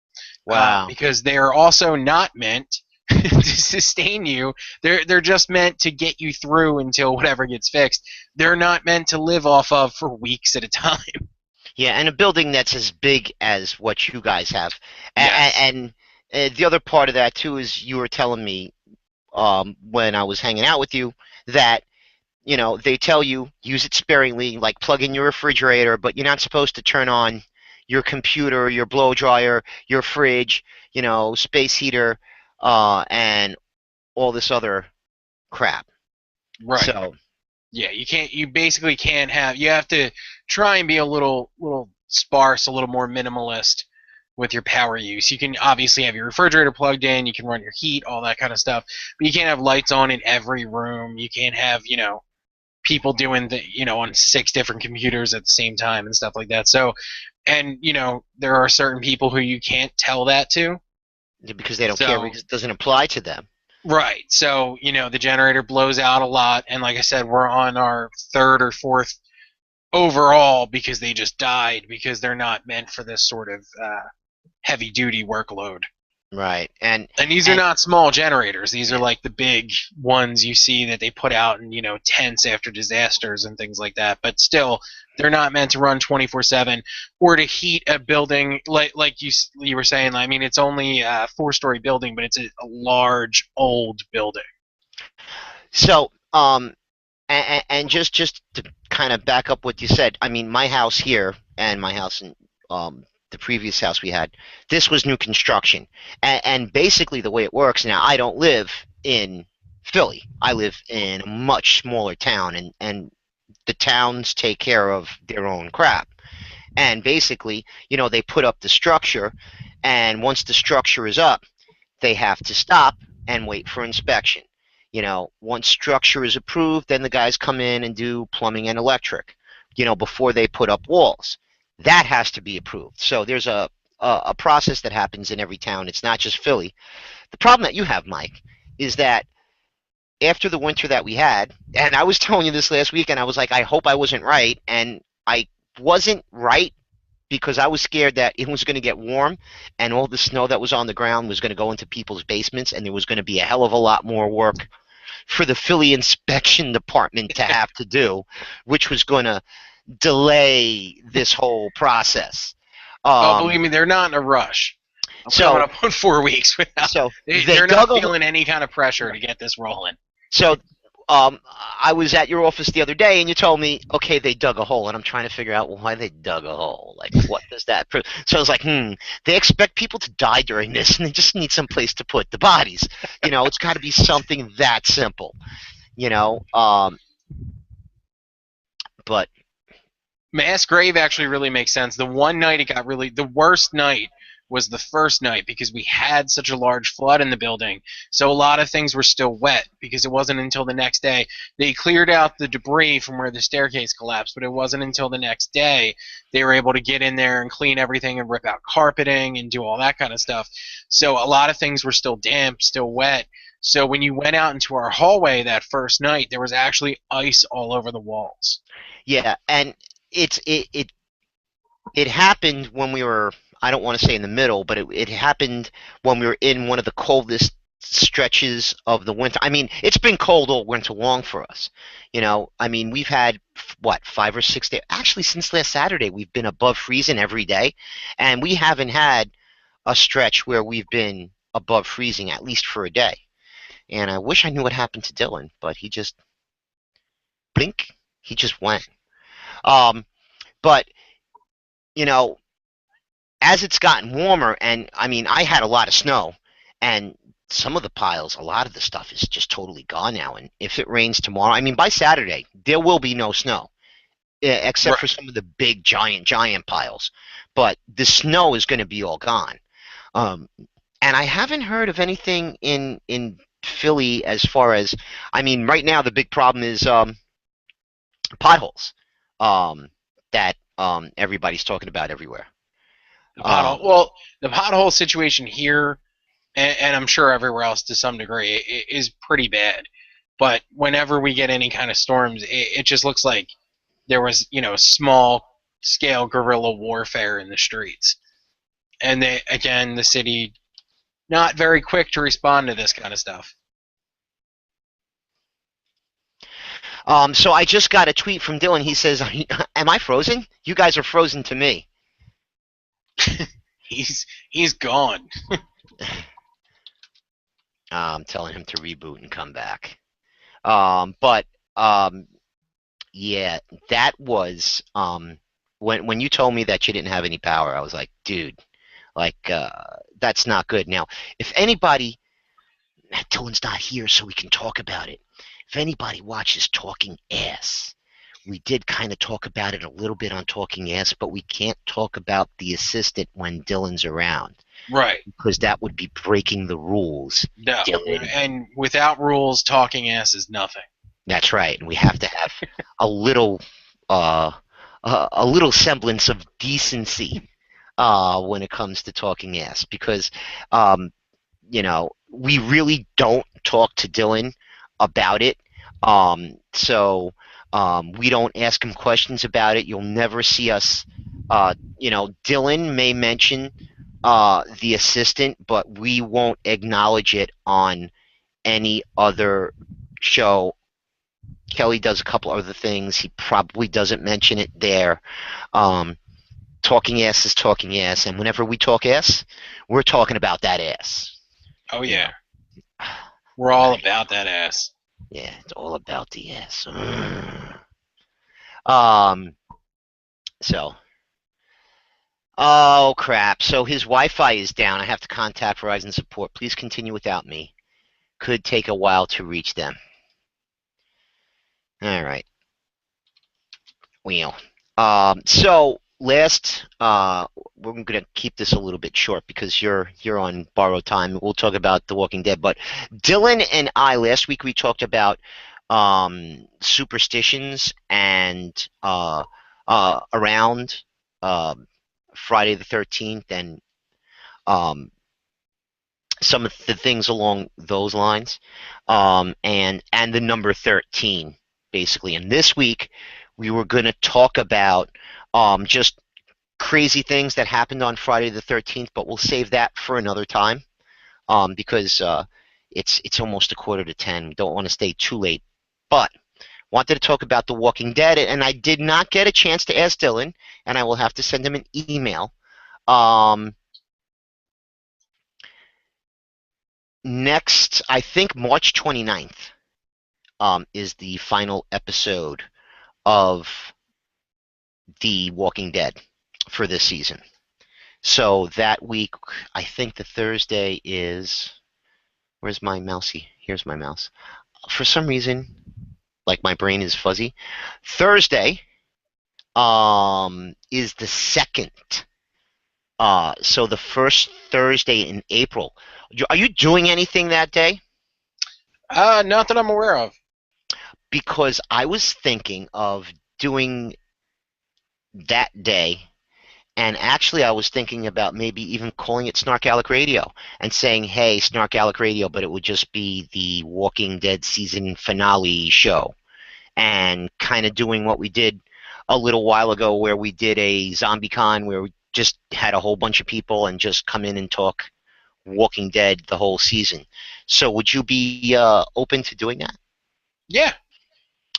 Speaker 1: Wow.
Speaker 2: Because they're also not meant to sustain you. They're just meant to get you through until whatever gets fixed. They're not meant to live off of for weeks at a time.
Speaker 1: Yeah, and a building that's as big as what you guys have.
Speaker 2: Yes.
Speaker 1: And the other part of that, too, is you were telling me when I was hanging out with you that, they tell you use it sparingly, like plug in your refrigerator, but you're not supposed to turn on your computer, your blow dryer, your fridge, space heater, and all this other crap.
Speaker 2: Right.
Speaker 1: So,
Speaker 2: yeah, you basically can't have, you have to try and be a little sparse, a little more minimalist with your power use. You can obviously have your refrigerator plugged in, you can run your heat, all that kind of stuff, but you can't have lights on in every room. You can't have, people doing on 6 different computers at the same time and stuff like that. So, and there are certain people who you can't tell that to.
Speaker 1: Because they don't care,
Speaker 2: So
Speaker 1: because it doesn't apply to them.
Speaker 2: right. So the generator blows out a lot, and like I said, we're on our 3rd or 4th overall because they just died because they're not meant for this sort of heavy duty workload.
Speaker 1: Right. And
Speaker 2: these are not small generators. These are like the big ones you see that they put out in tents after disasters and things like that. But still, they're not meant to run 24/7 or to heat a building like you were saying. I mean, it's only a 4-story building, but it's a large old building.
Speaker 1: So, and just to kind of back up what you said, I mean, my house here and my house in the previous house we had, this was new construction. And basically the way it works now, I don't live in Philly. I live in a much smaller town, and the towns take care of their own crap. And basically, they put up the structure, and once the structure is up, they have to stop and wait for inspection. Once structure is approved, then the guys come in and do plumbing and electric, before they put up walls. That has to be approved. So there's a process that happens in every town. It's not just Philly. The problem that you have, Mike, is that after the winter that we had, and I was telling you this last week, and I was like, I hope I wasn't right, and I wasn't right because I was scared that it was going to get warm and all the snow that was on the ground was going to go into people's basements, and there was going to be a hell of a lot more work for the Philly inspection department to have to do, which was going to delay this whole process.
Speaker 2: Believe me, they're not in a rush. I'm coming up on 4 weeks without.
Speaker 1: So
Speaker 2: they're not feeling any kind of pressure to get this rolling.
Speaker 1: So I was at your office the other day, and you told me, okay, they dug a hole, and I'm trying to figure out why they dug a hole. Like, what does that prove? So I was like, they expect people to die during this, and they just need some place to put the bodies. It's got to be something that simple. But
Speaker 2: mass grave actually really makes sense. The one night it got really, the worst night was the first night because we had such a large flood in the building. So a lot of things were still wet because it wasn't until the next day. They cleared out the debris from where the staircase collapsed, but it wasn't until the next day they were able to get in there and clean everything and rip out carpeting and do all that kind of stuff. So a lot of things were still damp, still wet. So when you went out into our hallway that first night, there was actually ice all over the walls.
Speaker 1: Yeah, and it happened when we were, I don't want to say in the middle, but it happened when we were in one of the coldest stretches of the winter. I mean, it's been cold all winter long for us. I mean, we've had, 5 or 6 days. Actually, since last Saturday, we've been above freezing every day, and we haven't had a stretch where we've been above freezing, at least for a day. And I wish I knew what happened to Dylan, but he just, blink, he just went. But, as it's gotten warmer, and I mean, I had a lot of snow, and some of the piles, a lot of the stuff is just totally gone now. And if it rains tomorrow, I mean, by Saturday, there will be no snow, except for some of the big, giant piles. But the snow is going to be all gone. And I haven't heard of anything in Philly as far as, I mean, right now the big problem is potholes that everybody's talking about everywhere.
Speaker 2: The pothole situation here, and I'm sure everywhere else to some degree, is pretty bad. But whenever we get any kind of storms, it just looks like there was, small-scale guerrilla warfare in the streets. And the city, not very quick to respond to this kind of stuff.
Speaker 1: So I just got a tweet from Dylan. He says, am I frozen? You guys are frozen to me.
Speaker 2: He's gone.
Speaker 1: I'm telling him to reboot and come back. But yeah, that was when you told me that you didn't have any power. I was like, dude, that's not good. Now, if anybody, Dylan's not here, so we can talk about it. If anybody watches Talking Ass, we did kind of talk about it a little bit on Talking Ass, but we can't talk about the assistant when Dylan's around.
Speaker 2: Right.
Speaker 1: Because that would be breaking the rules.
Speaker 2: No.
Speaker 1: Dylan.
Speaker 2: And without rules, Talking Ass is nothing.
Speaker 1: That's right. And we have to have a little uh, a little semblance of decency when it comes to talking ass because um, we really don't talk to Dylan about it. So we don't ask him questions about it. You'll never see us. Dylan may mention the assistant, but we won't acknowledge it on any other show. Kelly does a couple other things. He probably doesn't mention it there. Um, Talking ass is talking ass, and whenever we talk ass, we're talking about that ass.
Speaker 2: Oh
Speaker 1: You
Speaker 2: yeah,
Speaker 1: know,
Speaker 2: we're all
Speaker 1: right?
Speaker 2: about that ass.
Speaker 1: Yeah, it's all about the ass. Um. So. Oh crap! So his Wi-Fi is down. I have to contact Verizon support. Please continue without me. Could take a while to reach them. All right. Well, so last, we're going to keep this a little bit short because you're on borrowed time. We'll talk about The Walking Dead, but Dylan and I last week we talked about superstitions and around um, Friday the 13th and um, some of the things along those lines, and the number 13 basically. And this week we were going to talk about just crazy things that happened on Friday the 13th, but we'll save that for another time because it's almost a quarter to 10. We don't want to stay too late, but wanted to talk about The Walking Dead, and I did not get a chance to ask Dylan, and I will have to send him an email. Um, Next, I think March 29th is the final episode of The Walking Dead for this season. So that week, I think the Thursday is. Where's my mousey? Here's my mouse. For some reason, like my brain is fuzzy. Thursday is the second. So the first Thursday in April. Are you doing anything that day?
Speaker 2: Not that I'm aware of.
Speaker 1: Because I was thinking of doing that day, and actually I was thinking about maybe even calling it SnarkAlec Radio and saying, hey, SnarkAlec Radio, but it would just be the Walking Dead season finale show, and kind of doing what we did a little while ago where we did a zombie con where we just had a whole bunch of people and just come in and talk Walking Dead the whole season. So would you be open to doing that?
Speaker 2: Yeah.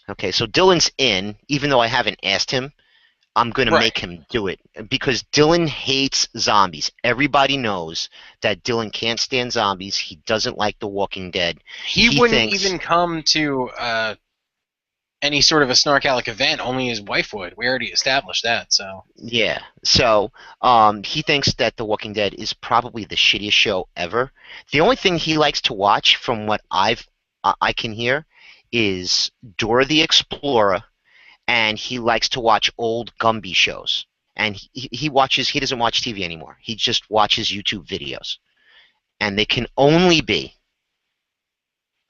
Speaker 1: Okay, so Dylan's in, even though I haven't asked him. I'm going to
Speaker 2: Right.
Speaker 1: make him do it because Dylan hates zombies. Everybody knows that Dylan can't stand zombies. He doesn't like The Walking Dead.
Speaker 2: He wouldn't even come to any sort of a SnarkAlec event. Only his wife would. We already established that. So
Speaker 1: Yeah. So he thinks that The Walking Dead is probably the shittiest show ever. The only thing he likes to watch, from what I can hear, is Dora the Explorer, and he likes to watch old Gumby shows. And he watches. He doesn't watch TV anymore. He just watches YouTube videos, and they can only be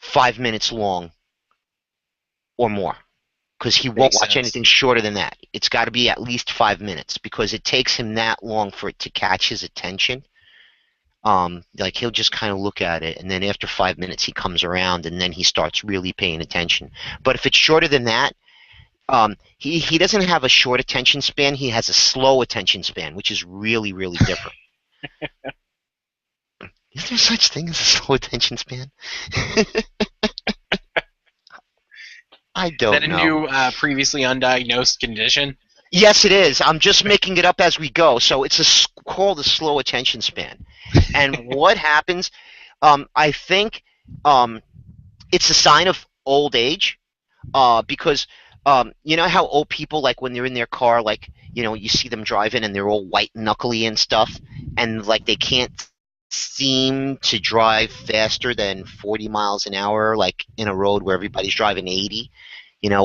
Speaker 1: 5 minutes long or more, because he won't
Speaker 2: makes
Speaker 1: watch
Speaker 2: sense.
Speaker 1: anything shorter than that. It's got to be at least 5 minutes because it takes him that long for it to catch his attention. Like he'll just kind of look at it, and then after 5 minutes he comes around, and then he starts really paying attention. But if it's shorter than that, he doesn't have a short attention span. He has a slow attention span, which is really, really different. Is there such thing as a slow attention span? I
Speaker 2: Is that
Speaker 1: don't
Speaker 2: a
Speaker 1: know.
Speaker 2: new, previously undiagnosed condition?
Speaker 1: Yes, it is. I'm just making it up as we go. So it's called a slow attention span. And what happens? I think it's a sign of old age. Because you know how old people, like when they're in their car, like you see them driving and they're all white knuckly and stuff, and like they can't seem to drive faster than 40 miles an hour, like in a road where everybody's driving 80.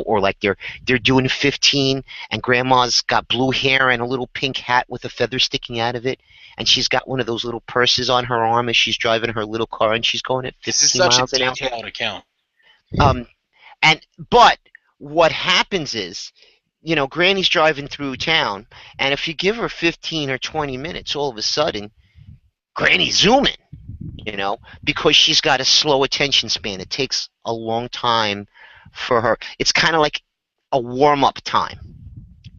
Speaker 1: Or like they're doing 15, and grandma's got blue hair and a little pink hat with a feather sticking out of it, and she's got one of those little purses on her arm as she's driving her little car, and she's going at
Speaker 2: This is
Speaker 1: 15
Speaker 2: such a
Speaker 1: miles an hour.
Speaker 2: detailed account.
Speaker 1: Um, But what happens is, Granny's driving through town, and if you give her 15 or 20 minutes, all of a sudden, Granny's zooming, because she's got a slow attention span. It takes a long time for her. It's kind of like a warm up time.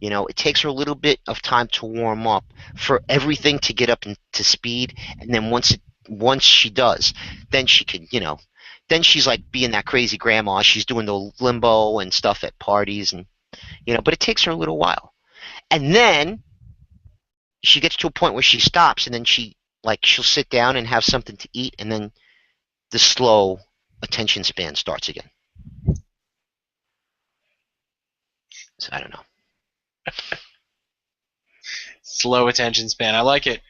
Speaker 1: It takes her a little bit of time to warm up for everything to get up into speed, and then once she does, then she can, then she's like being that crazy grandma. She's doing the limbo and stuff at parties, and but it takes her a little while, and then she gets to a point where she stops, and then she'll sit down and have something to eat, and then the slow attention span starts again. So I don't know.
Speaker 2: Slow attention span. I like it.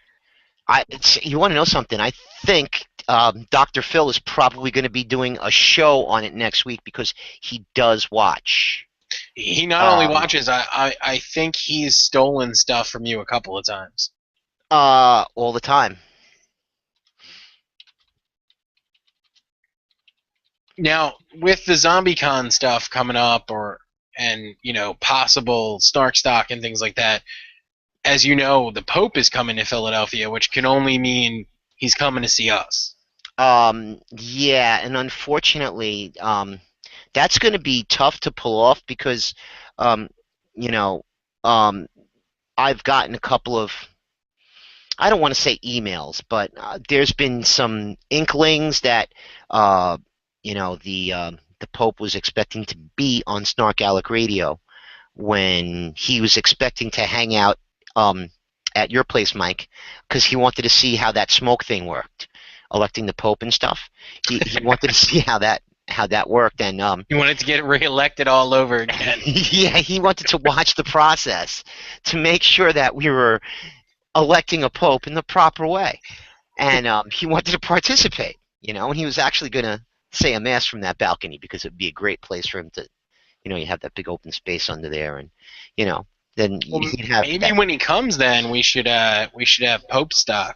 Speaker 1: You want to know something? I think Dr. Phil is probably going to be doing a show on it next week because he does watch.
Speaker 2: He not only watches, I think he's stolen stuff from you a couple of times.
Speaker 1: All the time.
Speaker 2: Now, with the ZombieCon stuff coming up, and possible Snark stock and things like that, as you know, the Pope is coming to Philadelphia, which can only mean he's coming to see us.
Speaker 1: Yeah, and unfortunately, that's going to be tough to pull off because, you know, I've gotten a couple of, I don't want to say emails, but there's been some inklings that, the Pope was expecting to be on SnarkAlec Radio when he was expecting to hang out at your place, Mike, because he wanted to see how that smoke thing worked, electing the Pope and stuff. He wanted to see how that worked, and
Speaker 2: he wanted to get reelected all over again.
Speaker 1: Yeah, he wanted to watch the process to make sure that we were electing a Pope in the proper way, and he wanted to participate. And he was actually going to say a mass from that balcony because it would be a great place for him to, you have that big open space under there, and then he'd have
Speaker 2: maybe when he comes, then we should have Pope stock.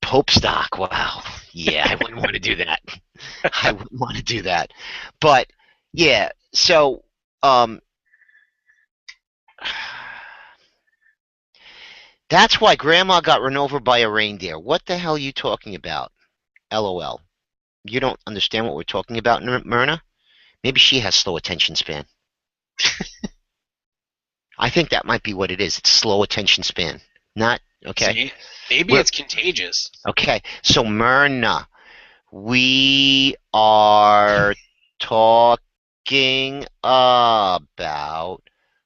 Speaker 1: Pope stock. Wow. Yeah, I wouldn't want to do that. I wouldn't want to do that. But yeah, so that's why Grandma got run over by a reindeer. What the hell are you talking about? LOL. You don't understand what we're talking about, Myrna? Maybe she has slow attention span. I think that might be what it is. It's slow attention span. Not, okay?
Speaker 2: See, maybe it's contagious.
Speaker 1: Okay, so Myrna, we are talking about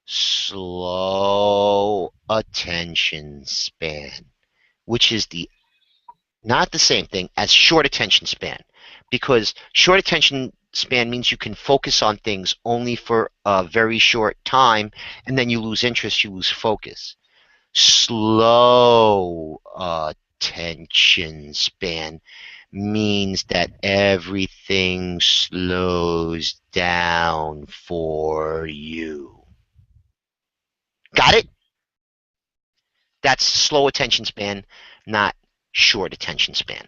Speaker 1: slow attention span, which is not the same thing as short attention span, because short attention span means you can focus on things only for a very short time, and then you lose interest, you lose focus. Slow attention span means that everything slows down for you. Got it? That's slow attention span, not short attention span.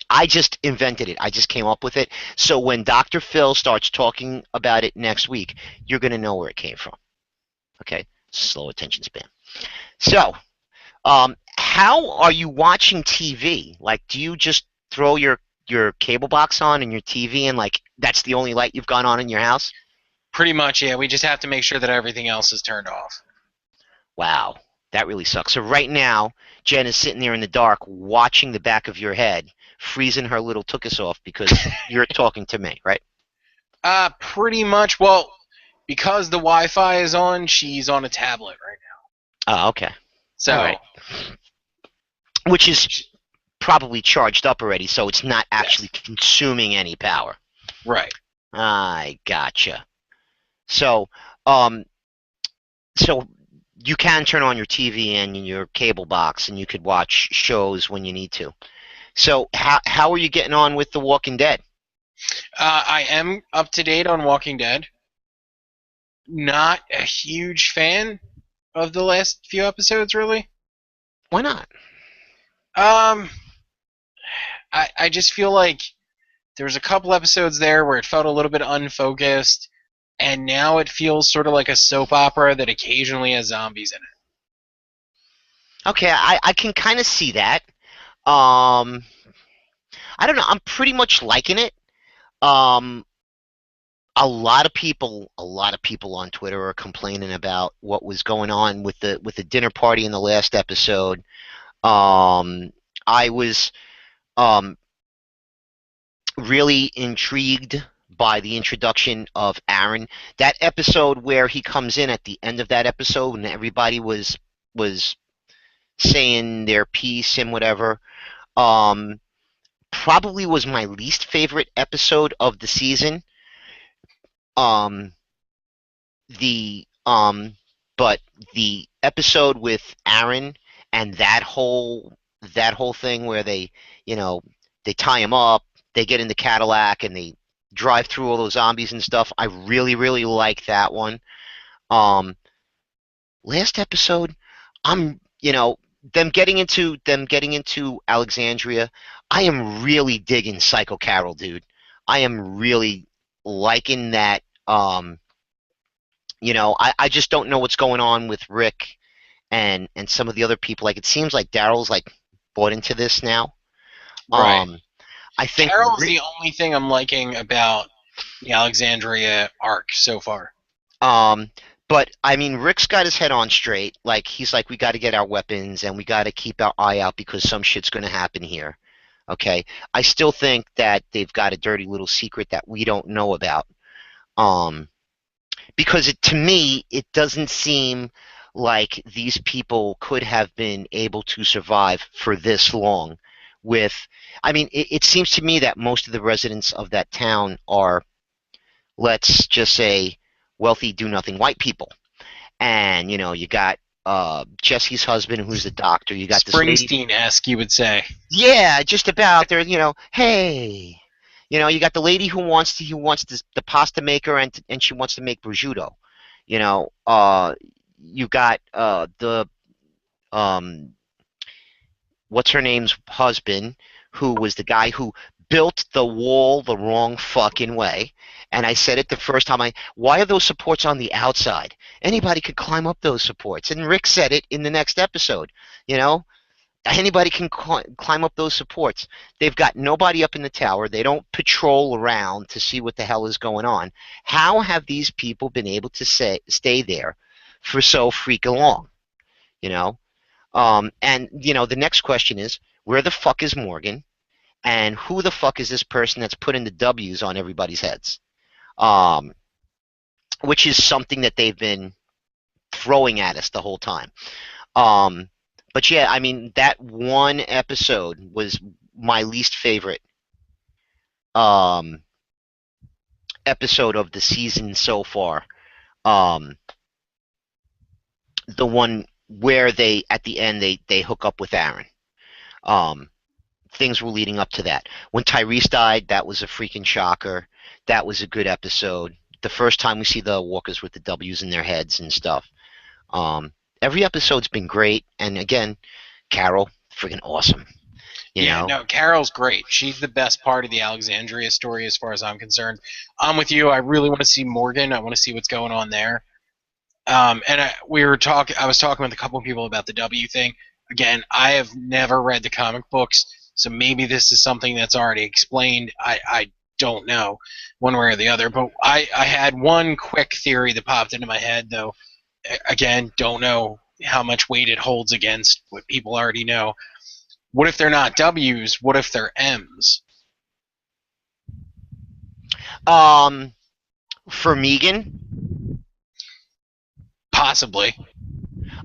Speaker 1: I just invented it. I just came up with it. So when Dr. Phil starts talking about it next week, you're going to know where it came from. Okay? Slow attention span. So, how are you watching TV? Like, do you just throw your cable box on and your TV and, like, that's the only light you've got on in your house?
Speaker 2: Pretty much, yeah. We just have to make sure that everything else is turned off.
Speaker 1: Wow. That really sucks. So right now, Jen is sitting there in the dark watching the back of your head, freezing her little tuchus off because you're talking to me, right?
Speaker 2: Pretty much. Well, because the Wi-Fi is on, she's on a tablet right now.
Speaker 1: Oh, okay.
Speaker 2: So,
Speaker 1: all right. Which is probably charged up already, so it's not actually consuming any power.
Speaker 2: Right.
Speaker 1: I gotcha. So, so you can turn on your TV and your cable box, and you could watch shows when you need to. So, how are you getting on with The Walking Dead?
Speaker 2: I am up to date on Walking Dead. Not a huge fan of the last few episodes, really.
Speaker 1: Why not?
Speaker 2: I just feel like there was a couple episodes there where it felt a little bit unfocused, and now it feels sort of like a soap opera that occasionally has zombies in it.
Speaker 1: Okay, I can kind of see that. Um, I don't know. I'm pretty much liking it. Um, a lot of people on Twitter are complaining about what was going on with the dinner party in the last episode. I was um really intrigued by the introduction of Aaron. That episode where he comes in at the end of that episode and everybody was saying their piece and whatever. Um, Probably was my least favorite episode of the season. Um, the but the episode with Aaron and that whole thing where you know, they tie him up, they get in the Cadillac and they drive through all those zombies and stuff. I really, really like that one. Um, Last episode, I'm them getting into Alexandria. I am really digging Psycho Carol, dude. I am really liking that. I just don't know what's going on with Rick and some of the other people. Like, it seems like Daryl's like bought into this now.
Speaker 2: Right.
Speaker 1: I think
Speaker 2: Carol's
Speaker 1: Rick,
Speaker 2: the only thing I'm liking about the Alexandria arc so far.
Speaker 1: um, but I mean, Rick's got his head on straight. Like, he's like, we got to get our weapons and we got to keep our eye out because some shit's going to happen here. Okay, I still think that they've got a dirty little secret that we don't know about. Um, because to me, it doesn't seem like these people could have been able to survive for this long. With, I mean, it seems to me that most of the residents of that town are, let's just say, wealthy, do-nothing white people. And you got Jesse's husband, who's the doctor. You got this lady.
Speaker 2: Springsteen-esque, you would say.
Speaker 1: Yeah, just about. There, hey. You got the lady who wants the pasta maker and she wants to make prosciutto. You got the um what's her name's husband, who was the guy who built the wall the wrong fucking way. And I said it the first time. Why are those supports on the outside? Anybody could climb up those supports. And Rick said it in the next episode. Anybody can climb up those supports. They've got nobody up in the tower. They don't patrol around to see what the hell is going on. How have these people been able to stay there for so freaking long? The next question is, where the fuck is Morgan? And who the fuck is this person that's putting the W's on everybody's heads? Which is something that they've been throwing at us the whole time. But yeah, I mean, that one episode was my least favorite episode of the season so far. The one where at the end, they hook up with Aaron. Things were leading up to that. When Tyrese died, that was a freaking shocker. That was a good episode. The first time we see the walkers with the W's in their heads and stuff. Every episode's been great, and again, Carol, freaking awesome.
Speaker 2: No, Carol's great. She's the best part of the Alexandria story as far as I'm concerned. I'm with you. I really want to see Morgan. I want to see what's going on there. I was talking with a couple of people about the W thing. Again, I have never read the comic books, so maybe this is something that's already explained. I don't know one way or the other, but I had one quick theory that popped into my head, though. Again, don't know how much weight it holds against what people already know. What if they're not W's? What if they're M's?
Speaker 1: For Megan,
Speaker 2: Possibly.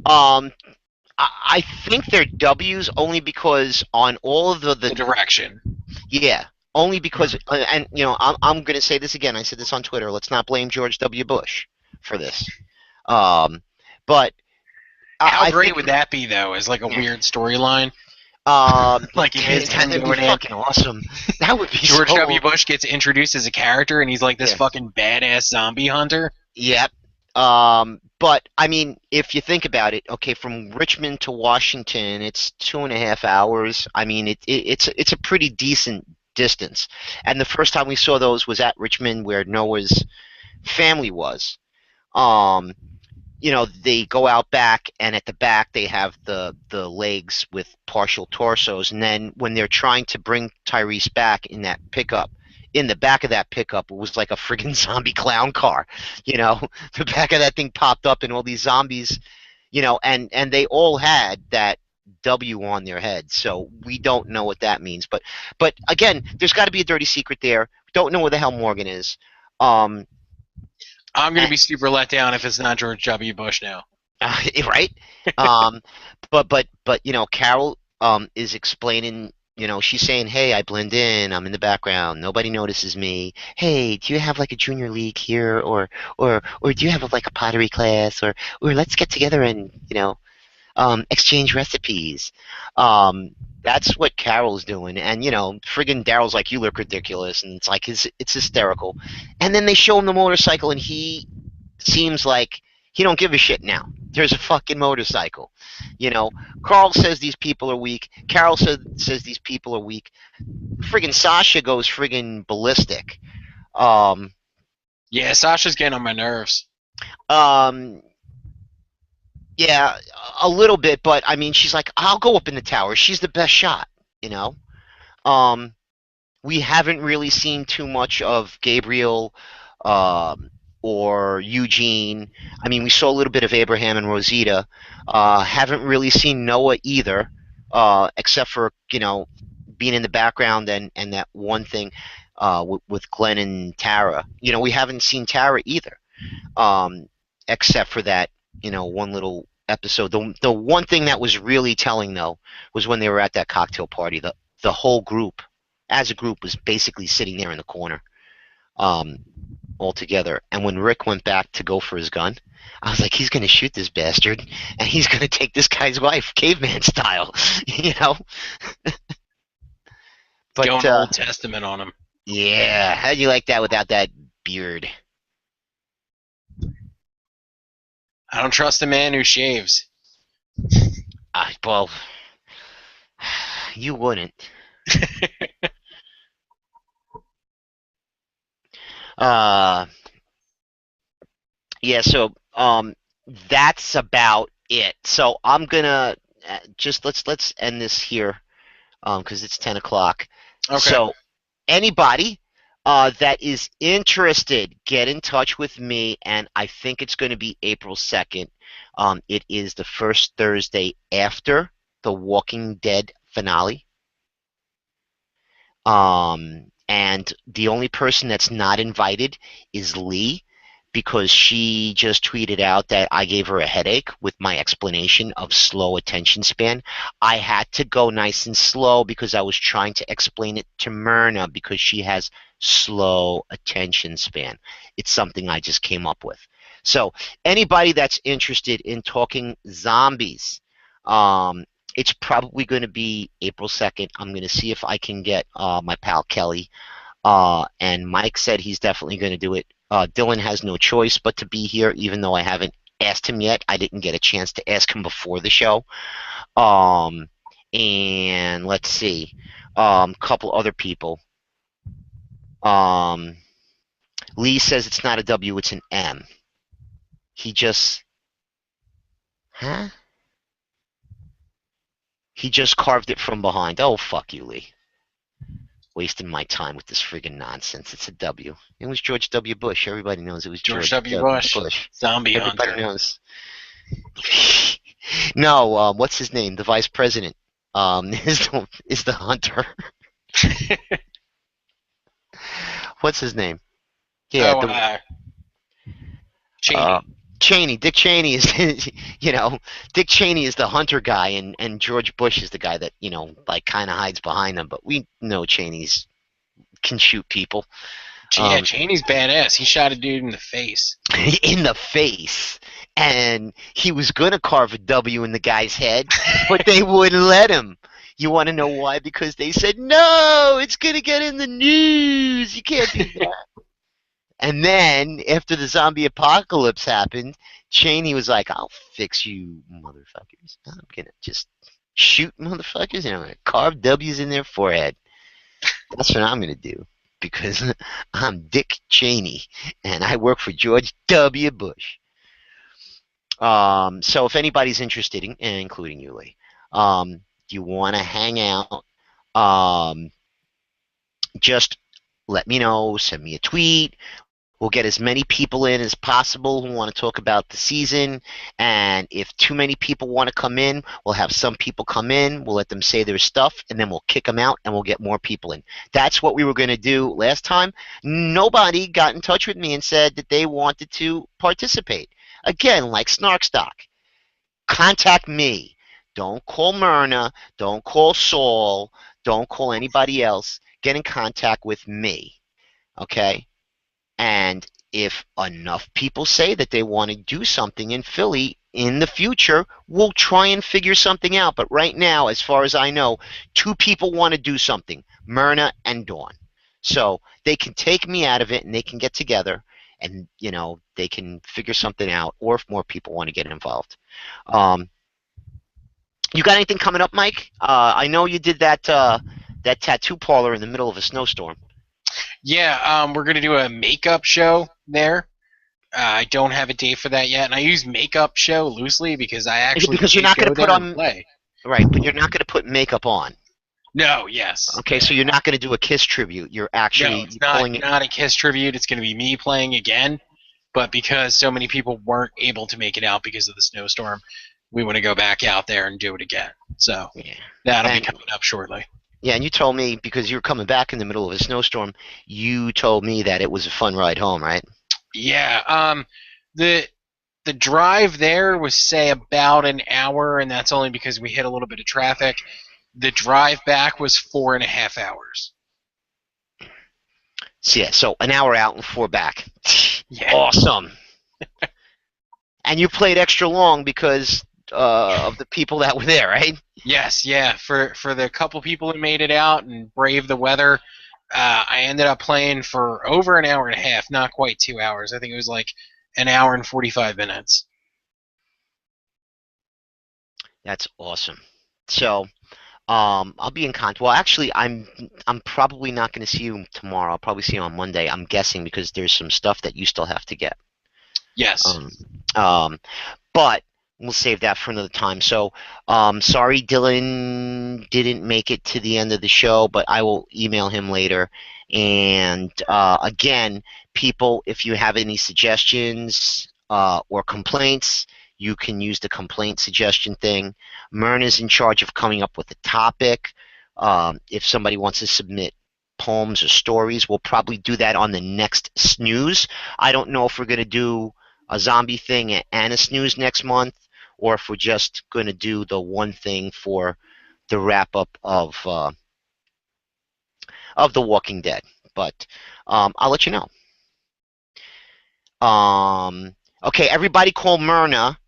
Speaker 1: I think they're W's only because on all of the
Speaker 2: direction.
Speaker 1: Yeah, only because, and I'm going to say this again. I said this on Twitter. Let's not blame George W. Bush for this. But
Speaker 2: how great would that be, though, as like a weird storyline? Like
Speaker 1: that would be fucking awesome. That would be
Speaker 2: George W. Bush gets introduced as a character, and he's like this fucking badass zombie hunter.
Speaker 1: Yep. But I mean, if you think about it, okay, from Richmond to Washington, it's 2.5 hours. I mean, it's a pretty decent distance. And the first time we saw those was at Richmond, where Noah's family was. Um, they go out back, and at the back they have the legs with partial torsos. And then when they're trying to bring Tyrese back in that pickup, in the back of that pickup, it was like a friggin' zombie clown car. The back of that thing popped up, and all these zombies, and they all had that W on their head. So we don't know what that means. But again, there's got to be a dirty secret there. Don't know where the hell Morgan is. Um,
Speaker 2: I'm going to be super let down if it's not George W. Bush now.
Speaker 1: right? um, but Carol is explaining. She's saying, "Hey, I blend in. I'm in the background. Nobody notices me. Hey, do you have like a junior league here, or do you have like a pottery class, or let's get together and exchange recipes." That's what Carol's doing, and friggin' Daryl's like, "You look ridiculous," and it's like it's hysterical. And then they show him the motorcycle, and he seems like he don't give a shit now. There's a fucking motorcycle. Carl says these people are weak. Carol says these people are weak. Friggin' Sasha goes friggin' ballistic.
Speaker 2: Yeah, Sasha's getting on my nerves.
Speaker 1: Um, yeah, a little bit, but I mean, she's like, I'll go up in the tower. She's the best shot, you know. Um, we haven't really seen too much of Gabriel, or Eugene. I mean, we saw a little bit of Abraham and Rosita. Haven't really seen Noah either, except for being in the background and that one thing with Glenn and Tara. We haven't seen Tara either, except for that one little episode. The one thing that was really telling though was when they were at that cocktail party. The whole group, as a group, was basically sitting there in the corner, all together. And when Rick went back to go for his gun, I was like, he's going to shoot this bastard, and he's going to take this guy's wife, caveman style, But
Speaker 2: Going Old Testament on him.
Speaker 1: yeah, how'd you like that without that beard?
Speaker 2: I don't trust a man who shaves.
Speaker 1: Well, you wouldn't. Yeah, so that's about it. So I'm gonna just let's end this here, because it's 10 o'clock.
Speaker 2: Okay.
Speaker 1: So anybody that is interested, get in touch with me, and I think it's going to be April 2nd. It is the first Thursday after the Walking Dead finale. And the only person that's not invited is Lee, because she just tweeted out that I gave her a headache with my explanation of slow attention span. I had to go nice and slow because I was trying to explain it to Myrna, because she has slow attention span. It's something I just came up with. So anybody that's interested in talking zombies, it's probably going to be April 2nd. I'm going to see if I can get my pal Kelly. And Mike said he's definitely going to do it. Dylan has no choice but to be here, even though I haven't asked him yet. I didn't get a chance to ask him before the show. And let's see. Couple other people. Lee says it's not a W, it's an M. He just... Huh? He just carved it from behind. Oh, fuck you, Lee. Wasting my time with this friggin' nonsense. It's a W. It was George W. Bush. Everybody knows it was
Speaker 2: George W. Bush. Zombie
Speaker 1: Everybody
Speaker 2: hunter.
Speaker 1: knows. No, what's his name? The vice president is the hunter. What's his name? Yeah,
Speaker 2: Cheney.
Speaker 1: Cheney. Dick Cheney is, Dick Cheney is the hunter guy, and George Bush is the guy that, like, kind of hides behind them. But we know Cheney's can shoot people.
Speaker 2: Yeah, Cheney's badass. He shot a dude in the face.
Speaker 1: In the face. And he was going to carve a W in the guy's head, but they wouldn't let him. You want to know why? Because they said, no, it's going to get in the news. You can't do that. And then, after the zombie apocalypse happened, Cheney was like, I'll fix you motherfuckers. I'm going to just shoot motherfuckers, and I'm going to carve W's in their forehead. That's what I'm going to do because I'm Dick Cheney and I work for George W. Bush. So if anybody's interested, including you, Lee, you want to hang out, um, just let me know. Send me a tweet. We'll get as many people in as possible who want to talk about the season. And if too many people want to come in, we'll have some people come in. We'll let them say their stuff, and then we'll kick them out, and we'll get more people in. That's what we were going to do last time. Nobody got in touch with me and said that they wanted to participate. Again, like Snarkstock, contact me. Don't call Myrna. Don't call Saul. Don't call anybody else. Get in contact with me. Okay? And if enough people say that they want to do something in Philly in the future, we'll try and figure something out. But right now, as far as I know, two people want to do something, Myrna and Dawn. So they can take me out of it and they can get together and, they can figure something out, or if more people want to get involved. Um, you got anything coming up, Mike? I know you did that tattoo parlor in the middle of a snowstorm.
Speaker 2: Yeah, we're gonna do a makeup show there. I don't have a date for that yet, and I use makeup show loosely because I actually
Speaker 1: Because you're
Speaker 2: did
Speaker 1: not going
Speaker 2: go
Speaker 1: to put
Speaker 2: there and
Speaker 1: on
Speaker 2: play.
Speaker 1: right, but you're not going to put makeup on.
Speaker 2: No, yes.
Speaker 1: Okay, so you're not going to do a Kiss tribute. You're
Speaker 2: No,
Speaker 1: actually
Speaker 2: it's
Speaker 1: calling it.
Speaker 2: not a Kiss tribute. It's going to be me playing again, but because so many people weren't able to make it out because of the snowstorm, we want to go back out there and do it again. So
Speaker 1: Yeah.
Speaker 2: that'll be
Speaker 1: And
Speaker 2: coming up shortly.
Speaker 1: yeah, and you told me because you were coming back in the middle of a snowstorm, you told me that it was a fun ride home, right?
Speaker 2: Yeah. The the drive there was say about an hour, and that's only because we hit a little bit of traffic. The drive back was 4.5 hours.
Speaker 1: So yeah, so an hour out and four back.
Speaker 2: Yeah.
Speaker 1: Awesome. And you played extra long because of the people that were there, right?
Speaker 2: Yes, yeah. For the couple people who made it out and braved the weather, I ended up playing for over an hour and a half, not quite 2 hours. I think it was like an hour and 45 minutes.
Speaker 1: That's awesome. So I'll be in contact. Well, actually, I'm probably not going to see you tomorrow. I'll probably see you on Monday. I'm guessing because there's some stuff that you still have to get.
Speaker 2: Yes.
Speaker 1: Um, um, but we'll save that for another time. So, sorry Dylan didn't make it to the end of the show, but I will email him later. And again, people, if you have any suggestions or complaints, you can use the complaint suggestion thing. Myrna's in charge of coming up with a topic. If somebody wants to submit poems or stories, we'll probably do that on the next SNews. I don't know if we're going to do a zombie thing and a SNews next month, or if we're just going to do the one thing for the wrap up of The Walking Dead. But I'll let you know. Okay, everybody call Myrna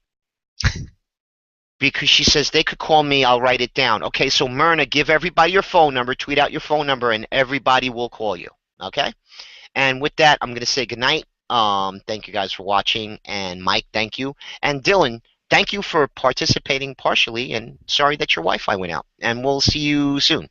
Speaker 1: because she says they could call me. I'll write it down. Okay, so Myrna, give everybody your phone number, tweet out your phone number, and everybody will call you. Okay? And with that, I'm going to say goodnight. Thank you guys for watching. And Mike, thank you. And Dylan, thank you for participating partially. And sorry that your Wi-Fi went out. And we'll see you soon.